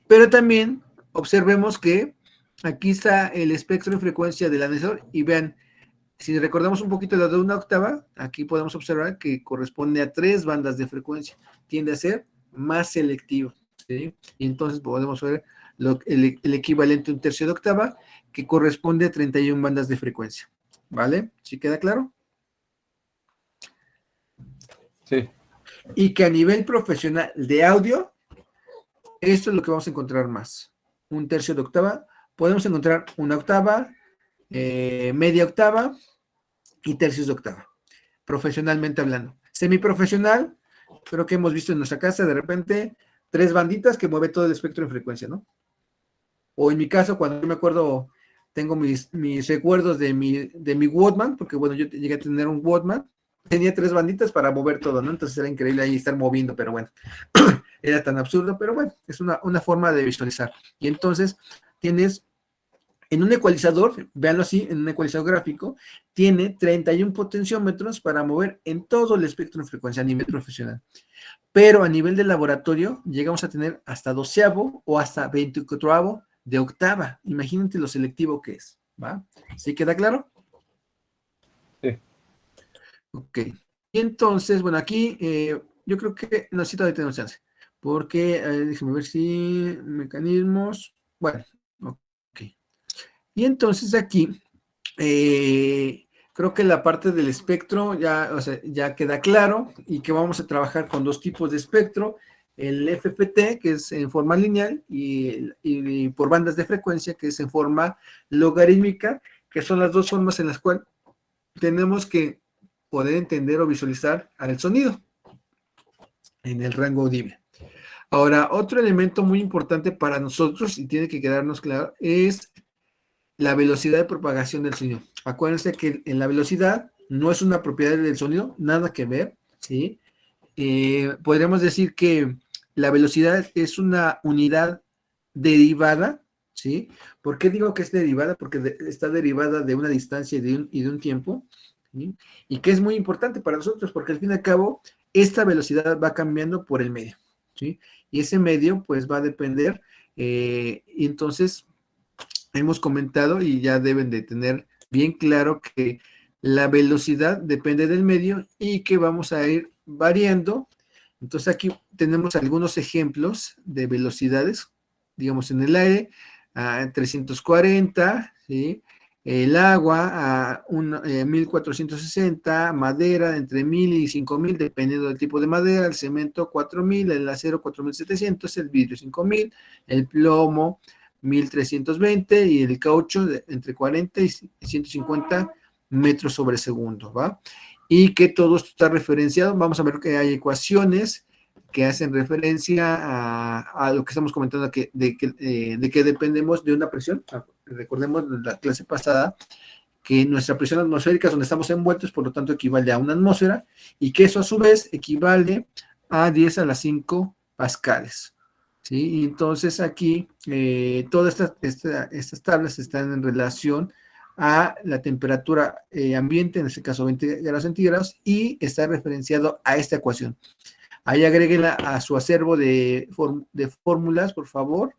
pero también observemos que aquí está el espectro de frecuencia del anisor y vean, si recordamos un poquito lo de una octava, aquí podemos observar que corresponde a 3 bandas de frecuencia. Tiende a ser más selectivo, ¿sí? Y entonces podemos ver el equivalente a un tercio de octava, que corresponde a 31 bandas de frecuencia. ¿Vale? ¿Sí queda claro?
Sí.
Y que a nivel profesional de audio, esto es lo que vamos a encontrar más. Un tercio de octava, podemos encontrar una octava, media octava y tercios de octava, profesionalmente hablando. Semiprofesional, creo que hemos visto en nuestra casa de repente 3 banditas que mueve todo el espectro de frecuencia, ¿no? O en mi caso, cuando yo me acuerdo, tengo mis recuerdos de mi Walkman, porque bueno, yo llegué a tener un Walkman, tenía 3 banditas para mover todo, ¿no? Entonces era increíble ahí estar moviendo, pero bueno, era tan absurdo, pero bueno, es una forma de visualizar. Y entonces tienes en un ecualizador, véanlo así, en un ecualizador gráfico, tiene 31 potenciómetros para mover en todo el espectro de frecuencia a nivel profesional. Pero a nivel de laboratorio, llegamos a tener hasta 12avo o hasta 24avo de octava. Imagínate lo selectivo que es, ¿va? ¿Sí queda claro?
Sí.
Ok. Y entonces, bueno, aquí yo creo que necesito de tener chance, porque déjenme ver si mecanismos, bueno, ok. Y entonces aquí, creo que la parte del espectro ya, o sea, ya queda claro y que vamos a trabajar con 2 tipos de espectro, el FFT, que es en forma lineal, y por bandas de frecuencia, que es en forma logarítmica, que son las 2 formas en las cuales tenemos que poder entender o visualizar al sonido en el rango audible. Ahora, otro elemento muy importante para nosotros, y tiene que quedarnos claro, es la velocidad de propagación del sonido. Acuérdense que en la velocidad no es una propiedad del sonido, nada que ver, ¿sí? Podríamos decir que la velocidad es una unidad derivada, ¿sí? ¿Por qué digo que es derivada? Porque está derivada de una distancia y de un tiempo, ¿sí? Y que es muy importante para nosotros, porque al fin y al cabo, esta velocidad va cambiando por el medio, ¿sí? Y ese medio, pues, va a depender, y entonces hemos comentado y ya deben de tener bien claro que la velocidad depende del medio y que vamos a ir variando. Entonces aquí tenemos algunos ejemplos de velocidades, digamos en el aire, a 340, ¿sí? El agua a 1460, madera entre 1000 y 5000, dependiendo del tipo de madera, el cemento 4000, el acero 4700, el vidrio 5000, el plomo 1320 y el caucho entre 40 y 150 metros sobre segundo, ¿va? Y que todo esto está referenciado. Vamos a ver que hay ecuaciones que hacen referencia a lo que estamos comentando, de que dependemos de una presión. Recordemos de la clase pasada que nuestra presión atmosférica es donde estamos envueltos, por lo tanto equivale a una atmósfera, y que eso a su vez equivale a 10 a la 5 pascales. ¿Sí? Y entonces aquí todas estas tablas están en relación a la temperatura ambiente, en este caso 20 grados centígrados, y está referenciado a esta ecuación. Ahí agréguenla a su acervo de fórmulas, por favor.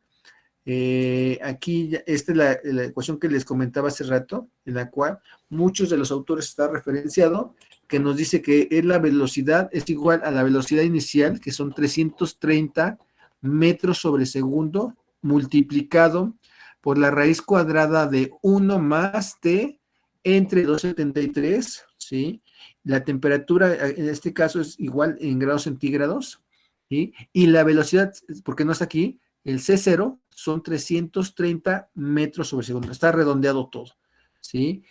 Aquí, esta es la ecuación que les comentaba hace rato, en la cual muchos de los autores está referenciado, que nos dice que la velocidad es igual a la velocidad inicial, que son 330 metros sobre segundo, multiplicado por la raíz cuadrada de 1 más t entre 273, ¿sí? La temperatura en este caso es igual en grados centígrados, ¿sí? Y la velocidad, porque no está aquí, el C0 son 330 metros sobre segundo, está redondeado todo, ¿sí?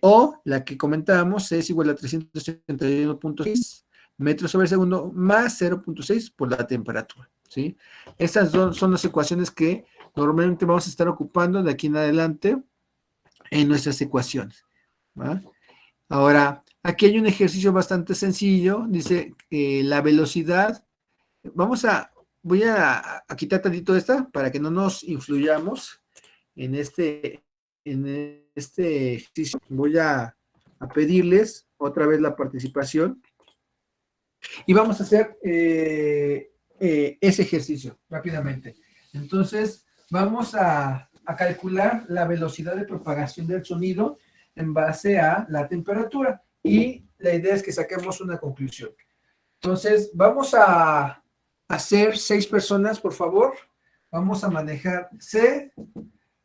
O la que comentábamos es igual a 381.6 metros sobre segundo más 0.6 por la temperatura, ¿sí? Estas son las ecuaciones que normalmente vamos a estar ocupando de aquí en adelante en nuestras ecuaciones, ¿va? Ahora, aquí hay un ejercicio bastante sencillo, dice la velocidad, voy a quitar tantito esta para que no nos influyamos en este ejercicio. Voy a pedirles otra vez la participación y vamos a hacer ese ejercicio rápidamente. Entonces, vamos a calcular la velocidad de propagación del sonido en base a la temperatura y la idea es que saquemos una conclusión. Entonces, vamos a hacer 6 personas, por favor. Vamos a manejar C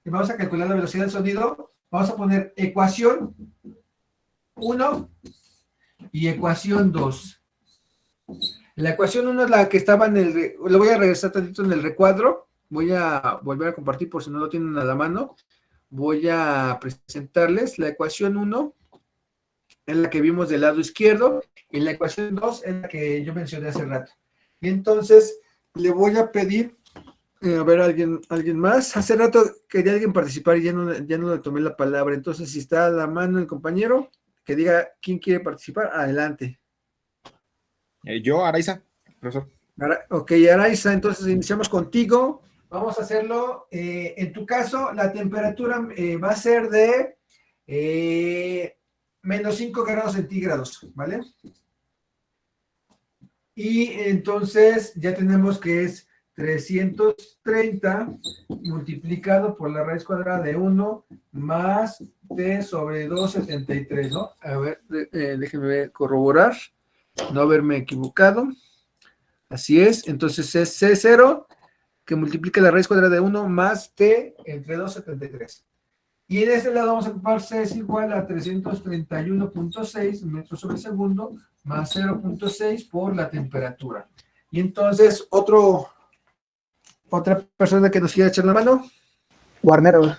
y vamos a calcular la velocidad del sonido. Vamos a poner ecuación 1 y ecuación 2. La ecuación 1 es la que estaba en le voy a regresar tantito en el recuadro. Voy a volver a compartir por si no lo tienen a la mano. Voy a presentarles la ecuación 1, es la que vimos del lado izquierdo, y la ecuación 2 es la que yo mencioné hace rato. Y entonces le voy a pedir, a ver, alguien más. Hace rato quería alguien participar y ya no le tomé la palabra. Entonces, si está a la mano el compañero, que diga quién quiere participar, adelante.
Yo, Araiza, profesor.
Ok, Araiza, entonces iniciamos contigo. Vamos a hacerlo, en tu caso, la temperatura va a ser de menos 5 grados centígrados, ¿vale? Y entonces ya tenemos que es 330 multiplicado por la raíz cuadrada de 1 más t sobre 273, ¿no? A ver, déjenme corroborar, no haberme equivocado. Así es, entonces es C0 que multiplica la raíz cuadrada de 1 más t entre 273. Y en este lado vamos a ocupar C es igual a 331.6 metros sobre segundo más 0.6 por la temperatura. Y entonces, otra persona que nos quiera echar la mano.
Guarneros.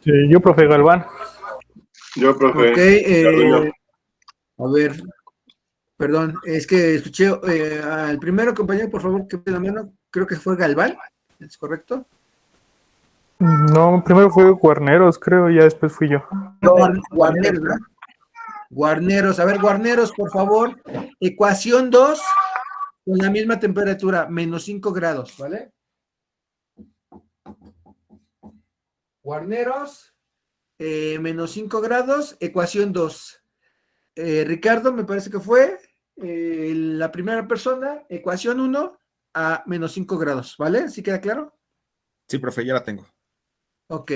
Sí, yo, profe Galván.
Yo, profe.
Ok, a ver, perdón, es que escuché al primero compañero, por favor, que me la mano, creo que fue Galván, ¿es correcto?
No, primero fue Guarneros, creo, y ya después fui yo.
Guarneros, ¿verdad? Guarneros, a ver, Guarneros, por favor, ecuación 2 con la misma temperatura, menos 5 grados, ¿vale? Guarneros, menos 5 grados, ecuación 2. Ricardo, me parece que fue la primera persona, ecuación 1 a menos 5 grados, ¿vale? ¿Sí queda claro?
Sí, profe, ya la tengo.
Ok.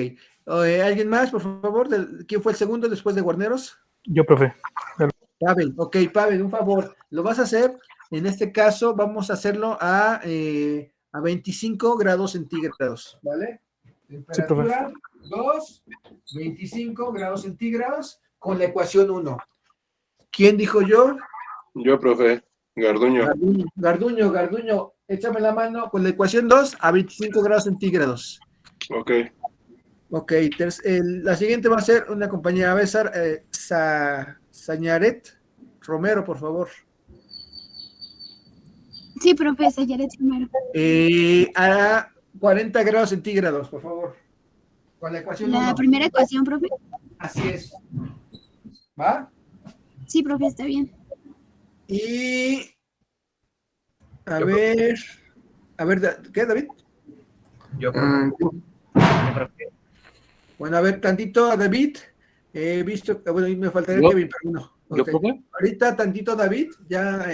¿Alguien más, por favor? ¿Quién fue el segundo después de Guarneros?
Yo, profe.
Pavel, ok, Pavel, un favor. Lo vas a hacer, en este caso, vamos a hacerlo a 25 grados centígrados, ¿vale? Temperatura 2, 25 grados centígrados con la ecuación 1. ¿Quién dijo yo?
Yo, profe. Garduño.
Garduño, échame la mano con la ecuación 2 a 25 grados centígrados.
Ok.
Ok, la siguiente va a ser una compañera Bésar, Sañaret Romero, por favor.
Sí, profe, Sayaret Romero.
A 40 grados centígrados, por favor. Con la ecuación
La
1.
primera ecuación, profe.
Así es. ¿Va?
Sí, profe, está bien.
Y a ver, ¿qué, David?
Yo creo que
Bueno, a ver, tantito a David. He visto, bueno, y me faltaría
¿Yo?
Kevin, pero no.
¿Yo,
Ok.
profe?
Ahorita tantito David, ya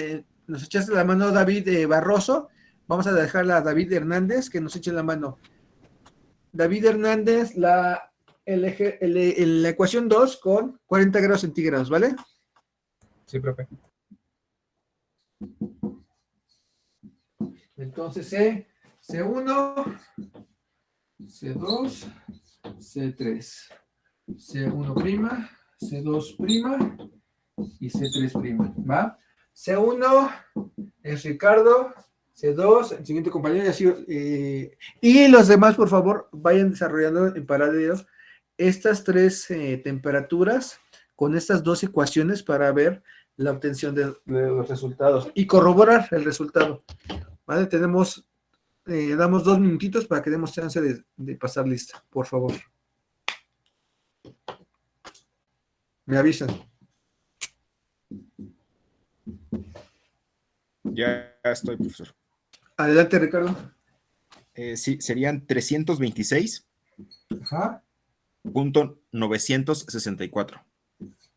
nos echaste la mano David Barroso. Vamos a dejarla a David Hernández que nos eche la mano. David Hernández, la ecuación 2 con 40 grados centígrados, ¿vale?
sí, profe.
Entonces, C1, C2, C3, C1', C2' y C3', ¿va? C1 es Ricardo, C2, el siguiente compañero, y así, y los demás, por favor, vayan desarrollando en paralelo estas tres temperaturas con estas dos ecuaciones para ver la obtención de los resultados y corroborar el resultado. ¿Vale? Damos 2 minutitos para que demos chance de pasar lista, por favor. Me avisan.
Ya estoy, profesor.
Adelante, Ricardo.
Sí, serían 326.
Ajá.
Punto 964.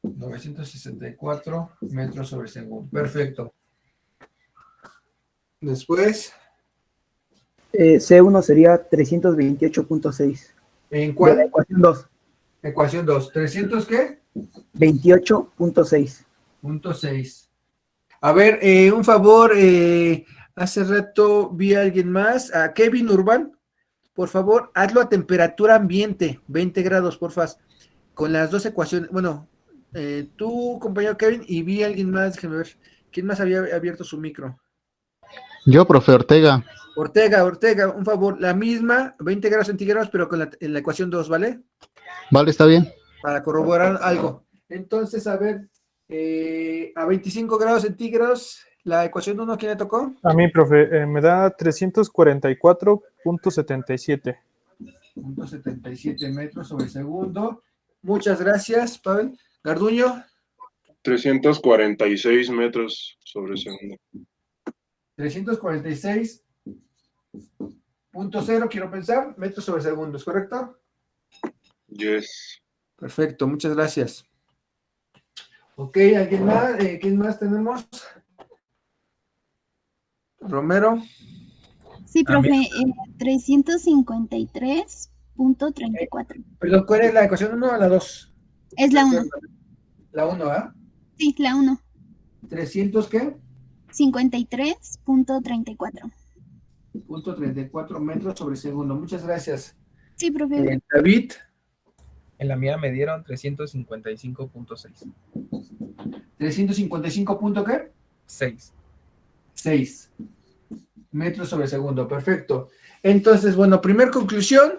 964 metros sobre segundo. Perfecto. Después.
C1 sería 328.6.
¿En cuál?
De la ecuación 2.
Ecuación 2. ¿300 qué?
28.6.
Punto 6. A ver, un favor, hace rato vi a alguien más, a Kevin Urbán, por favor, hazlo a temperatura ambiente, 20 grados, porfa, con las dos ecuaciones. Bueno, tú, compañero Kevin, y vi a alguien más, déjame ver, ¿quién más había abierto su micro?
Yo, profe Ortega.
Ortega, un favor, la misma, 20 grados centígrados, pero en la ecuación 2, ¿vale?
Vale, está bien.
Para corroborar algo. Entonces, a ver, a 25 grados centígrados, la ecuación 1, ¿quién le tocó?
A mí, profe, me da 344.77.
0.77 metros sobre segundo. Muchas gracias, Pavel. Garduño.
346 metros sobre segundo.
346.0, quiero pensar, metros sobre segundo, ¿es correcto?
Yes.
Perfecto, muchas gracias. Ok, ¿alguien más? ¿Quién más tenemos? Romero.
Sí, profe, 353.34.
Perdón, ¿cuál es la ecuación 1 o la 2?
Es la 1.
La 1, ¿ah?
Sí, la 1.
¿300 qué?
53.34.
Punto 34 metros sobre segundo. Muchas gracias.
Sí, profe.
David.
En la mía me dieron 355.6.
¿355 punto qué?
6.
6 metros sobre segundo. Perfecto. Entonces, bueno, primer conclusión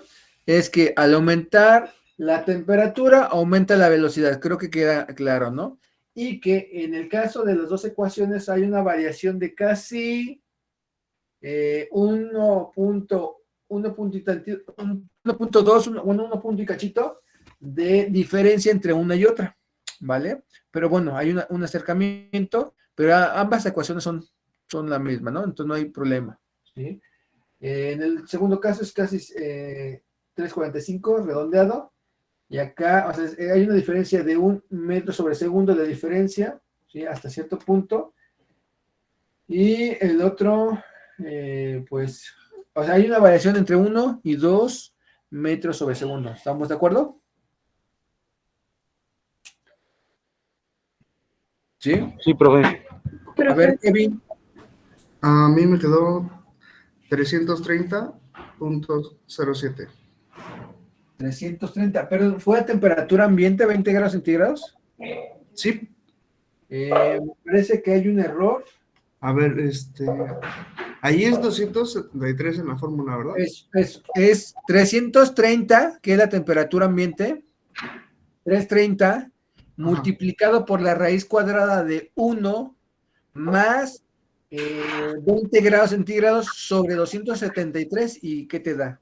es que al aumentar la temperatura, aumenta la velocidad. Creo que queda claro, ¿no? Y que en el caso de las dos ecuaciones hay una variación de casi 1 punto y tantito, 1.2, 1 punto y cachito de diferencia entre una y otra, ¿vale? Pero bueno, hay un acercamiento, pero ambas ecuaciones son la misma, ¿no? Entonces no hay problema, ¿sí? En el segundo caso es casi 3.45 redondeado, y acá, o sea, hay una diferencia de 1 metro sobre segundo de diferencia, ¿sí? Hasta cierto punto, y el otro, pues, o sea, hay una variación entre 1 y 2 metros sobre segundo. ¿Estamos de acuerdo? ¿Sí?
Sí, profe.
A ver, Kevin.
A mí me quedó 330.07.
330, pero ¿fue a temperatura ambiente 20 grados centígrados?
Sí.
Me parece que hay un error.
A ver, Ahí es 273 en la fórmula, ¿verdad?
Es 330, que es la temperatura ambiente, 330 multiplicado por la raíz cuadrada de 1 más 20 grados centígrados sobre 273, ¿y qué te da?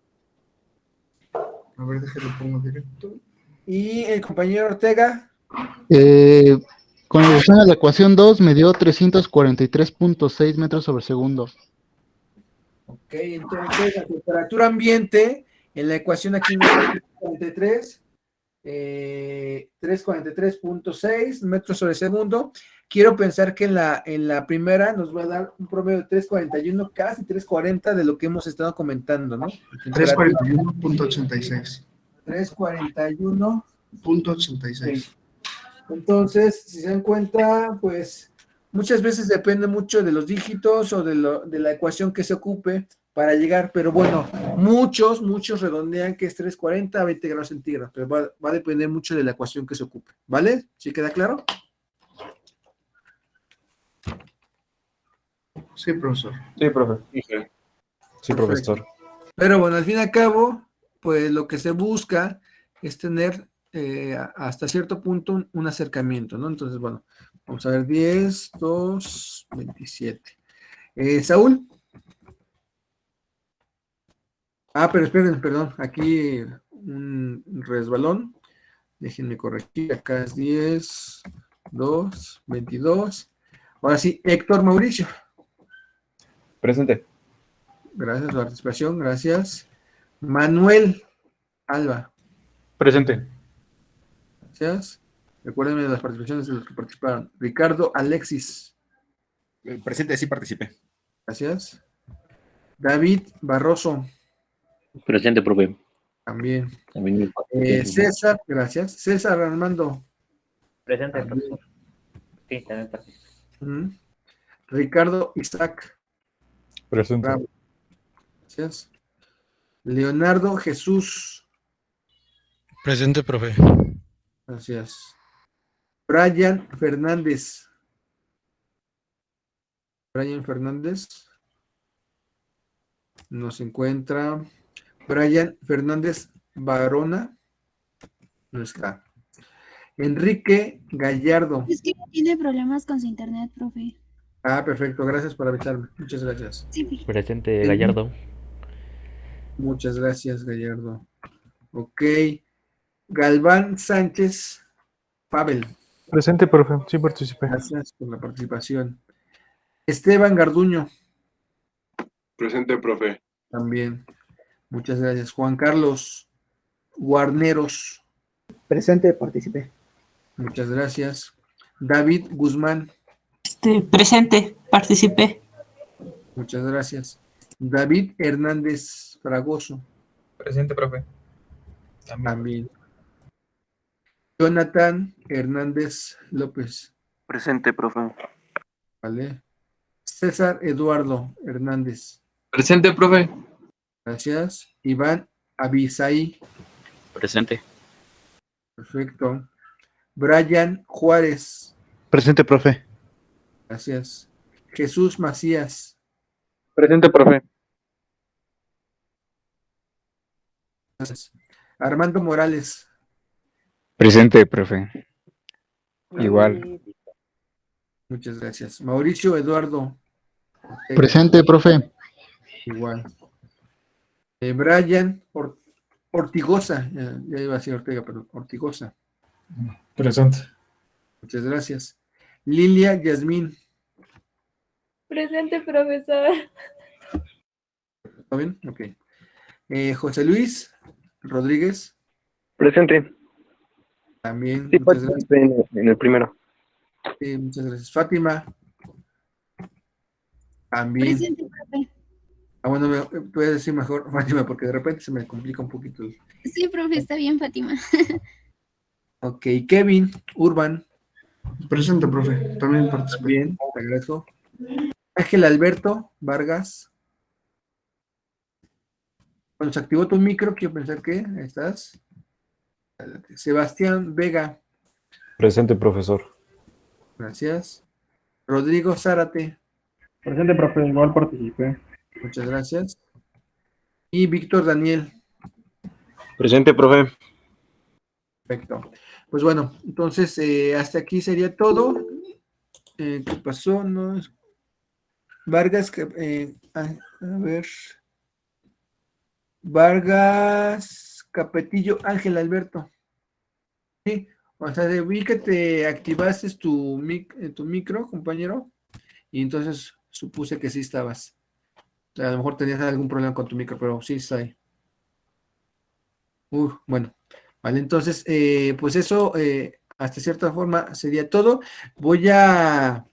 A ver, déjalo pongo directo.
Y el compañero Ortega,
Con relación a la ecuación 2, me dio 343.6 metros sobre segundo.
ok, entonces la temperatura ambiente en la ecuación aquí me da 343.6 metros sobre segundo. Quiero pensar que en la primera nos va a dar un promedio de 341, casi 340 de lo que hemos estado comentando, ¿no?
341.86.
341.86. Entonces, si se dan cuenta, pues muchas veces depende mucho de los dígitos o de la ecuación que se ocupe para llegar, pero bueno, muchos redondean que es 340 a 20 grados centígrados, pero va a depender mucho de la ecuación que se ocupe, ¿vale? ¿Sí queda claro?
Sí, profesor.
Sí, profe.
Sí,
profesor.
Pero bueno, al fin y al cabo, pues lo que se busca es tener hasta cierto punto un acercamiento, ¿no? Entonces, bueno, vamos a ver 10, 2, 27. Saúl. Pero esperen, perdón, aquí un resbalón. Déjenme corregir, acá es 10, 2, 22. Ahora sí, Héctor Mauricio.
Presente.
Gracias por la participación, gracias. Manuel Alba.
Presente.
Gracias. Recuérdenme de las participaciones de los que participaron. Ricardo Alexis.
Presente, sí participé.
Gracias. David Barroso.
Presente, profe.
También.
También
César, gracias. César Armando.
Presente,
También.
profesor. Sí, también participé.
Ricardo Isaac.
Presente.
Bravo. Gracias. Leonardo Jesús.
Presente, profe.
Gracias. Brian Fernández. Brian Fernández. No se encuentra. Brian Fernández Barona. No está. Enrique Gallardo.
Es que tiene problemas con su internet, profe.
Perfecto. Gracias por avisarme. Muchas gracias.
Sí, profe.
Presente, Gallardo.
Muchas gracias, Gallardo. Ok. Galván Sánchez Pavel.
Presente, profe. Sí participé.
Gracias por la participación. Esteban Garduño.
Presente, profe.
También. Muchas gracias. Juan Carlos Guarneros.
Presente, participé.
Muchas gracias. David Guzmán.
Presente, participé.
Muchas gracias. David Hernández Fragoso.
Presente, profe.
También. Jonathan Hernández López.
Presente, profe.
Vale. César Eduardo Hernández.
Presente, profe.
Gracias. Iván Abisai.
Presente.
Perfecto. Brian Juárez.
Presente, profe.
Gracias. Jesús Macías.
Presente, profe.
Gracias. Armando Morales.
Presente, profe. Igual.
Muchas gracias. Mauricio Eduardo.
Presente, profe.
Igual. Brian Ortigosa. Ya iba a decir Ortega, pero Ortigosa.
Presente.
Muchas gracias. Lilia Yasmín.
Presente, profesor.
¿Está bien? Ok. José Luis Rodríguez.
Presente.
También.
Sí,
Muchas gracias.
participé en el primero.
Sí, muchas gracias. Fátima. También.
Presente, profe.
Bueno, puedes decir mejor, Fátima, porque de repente se me complica un poquito.
Sí, profe, está bien, Fátima.
Ok, Kevin Urban.
Presente, profe. También participé.
Bien, te agradezco. Ángel Alberto Vargas. Cuando se activó tu micro, quiero pensar que estás. Sebastián Vega.
Presente, profesor.
Gracias. Rodrigo Zárate.
Presente, profe, igual participé.
Muchas gracias. Y Víctor Daniel.
Presente, profe.
Perfecto. Pues bueno, entonces hasta aquí sería todo. ¿Qué pasó? No. Vargas, a ver. Vargas Capetillo, Ángel Alberto. Sí, o sea, vi que te activaste tu micro, compañero, y entonces supuse que sí estabas. O sea, a lo mejor tenías algún problema con tu micro, pero sí está ahí. Bueno, vale, entonces, pues eso, hasta cierta forma sería todo. Voy a,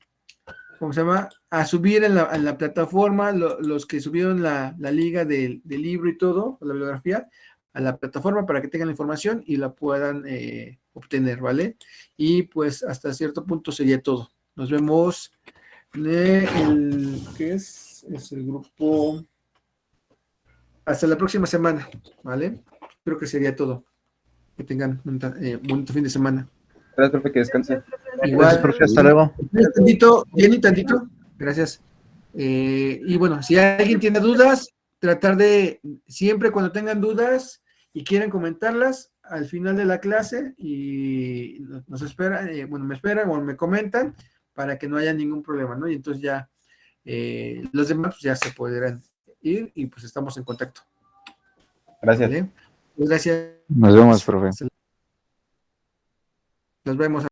¿cómo se llama? A subir en la plataforma los que subieron la liga del libro y todo, la bibliografía, a la plataforma para que tengan la información y la puedan obtener, ¿vale? Y pues hasta cierto punto sería todo. Nos vemos ¿qué es? Es el grupo. Hasta la próxima semana, ¿vale? Creo que sería todo. Que tengan un bonito fin de semana.
Gracias, profe, que descanse.
Igual,
profe, hasta luego.
Tantito. Gracias. Y bueno, si alguien tiene dudas, tratar de, siempre cuando tengan dudas y quieren comentarlas, al final de la clase, y nos esperan, me esperan o me comentan para que no haya ningún problema, ¿no? Y entonces ya los demás pues, ya se podrán ir y pues estamos en contacto.
Gracias.
¿Vale? Pues gracias.
Nos vemos, profe.
Nos vemos.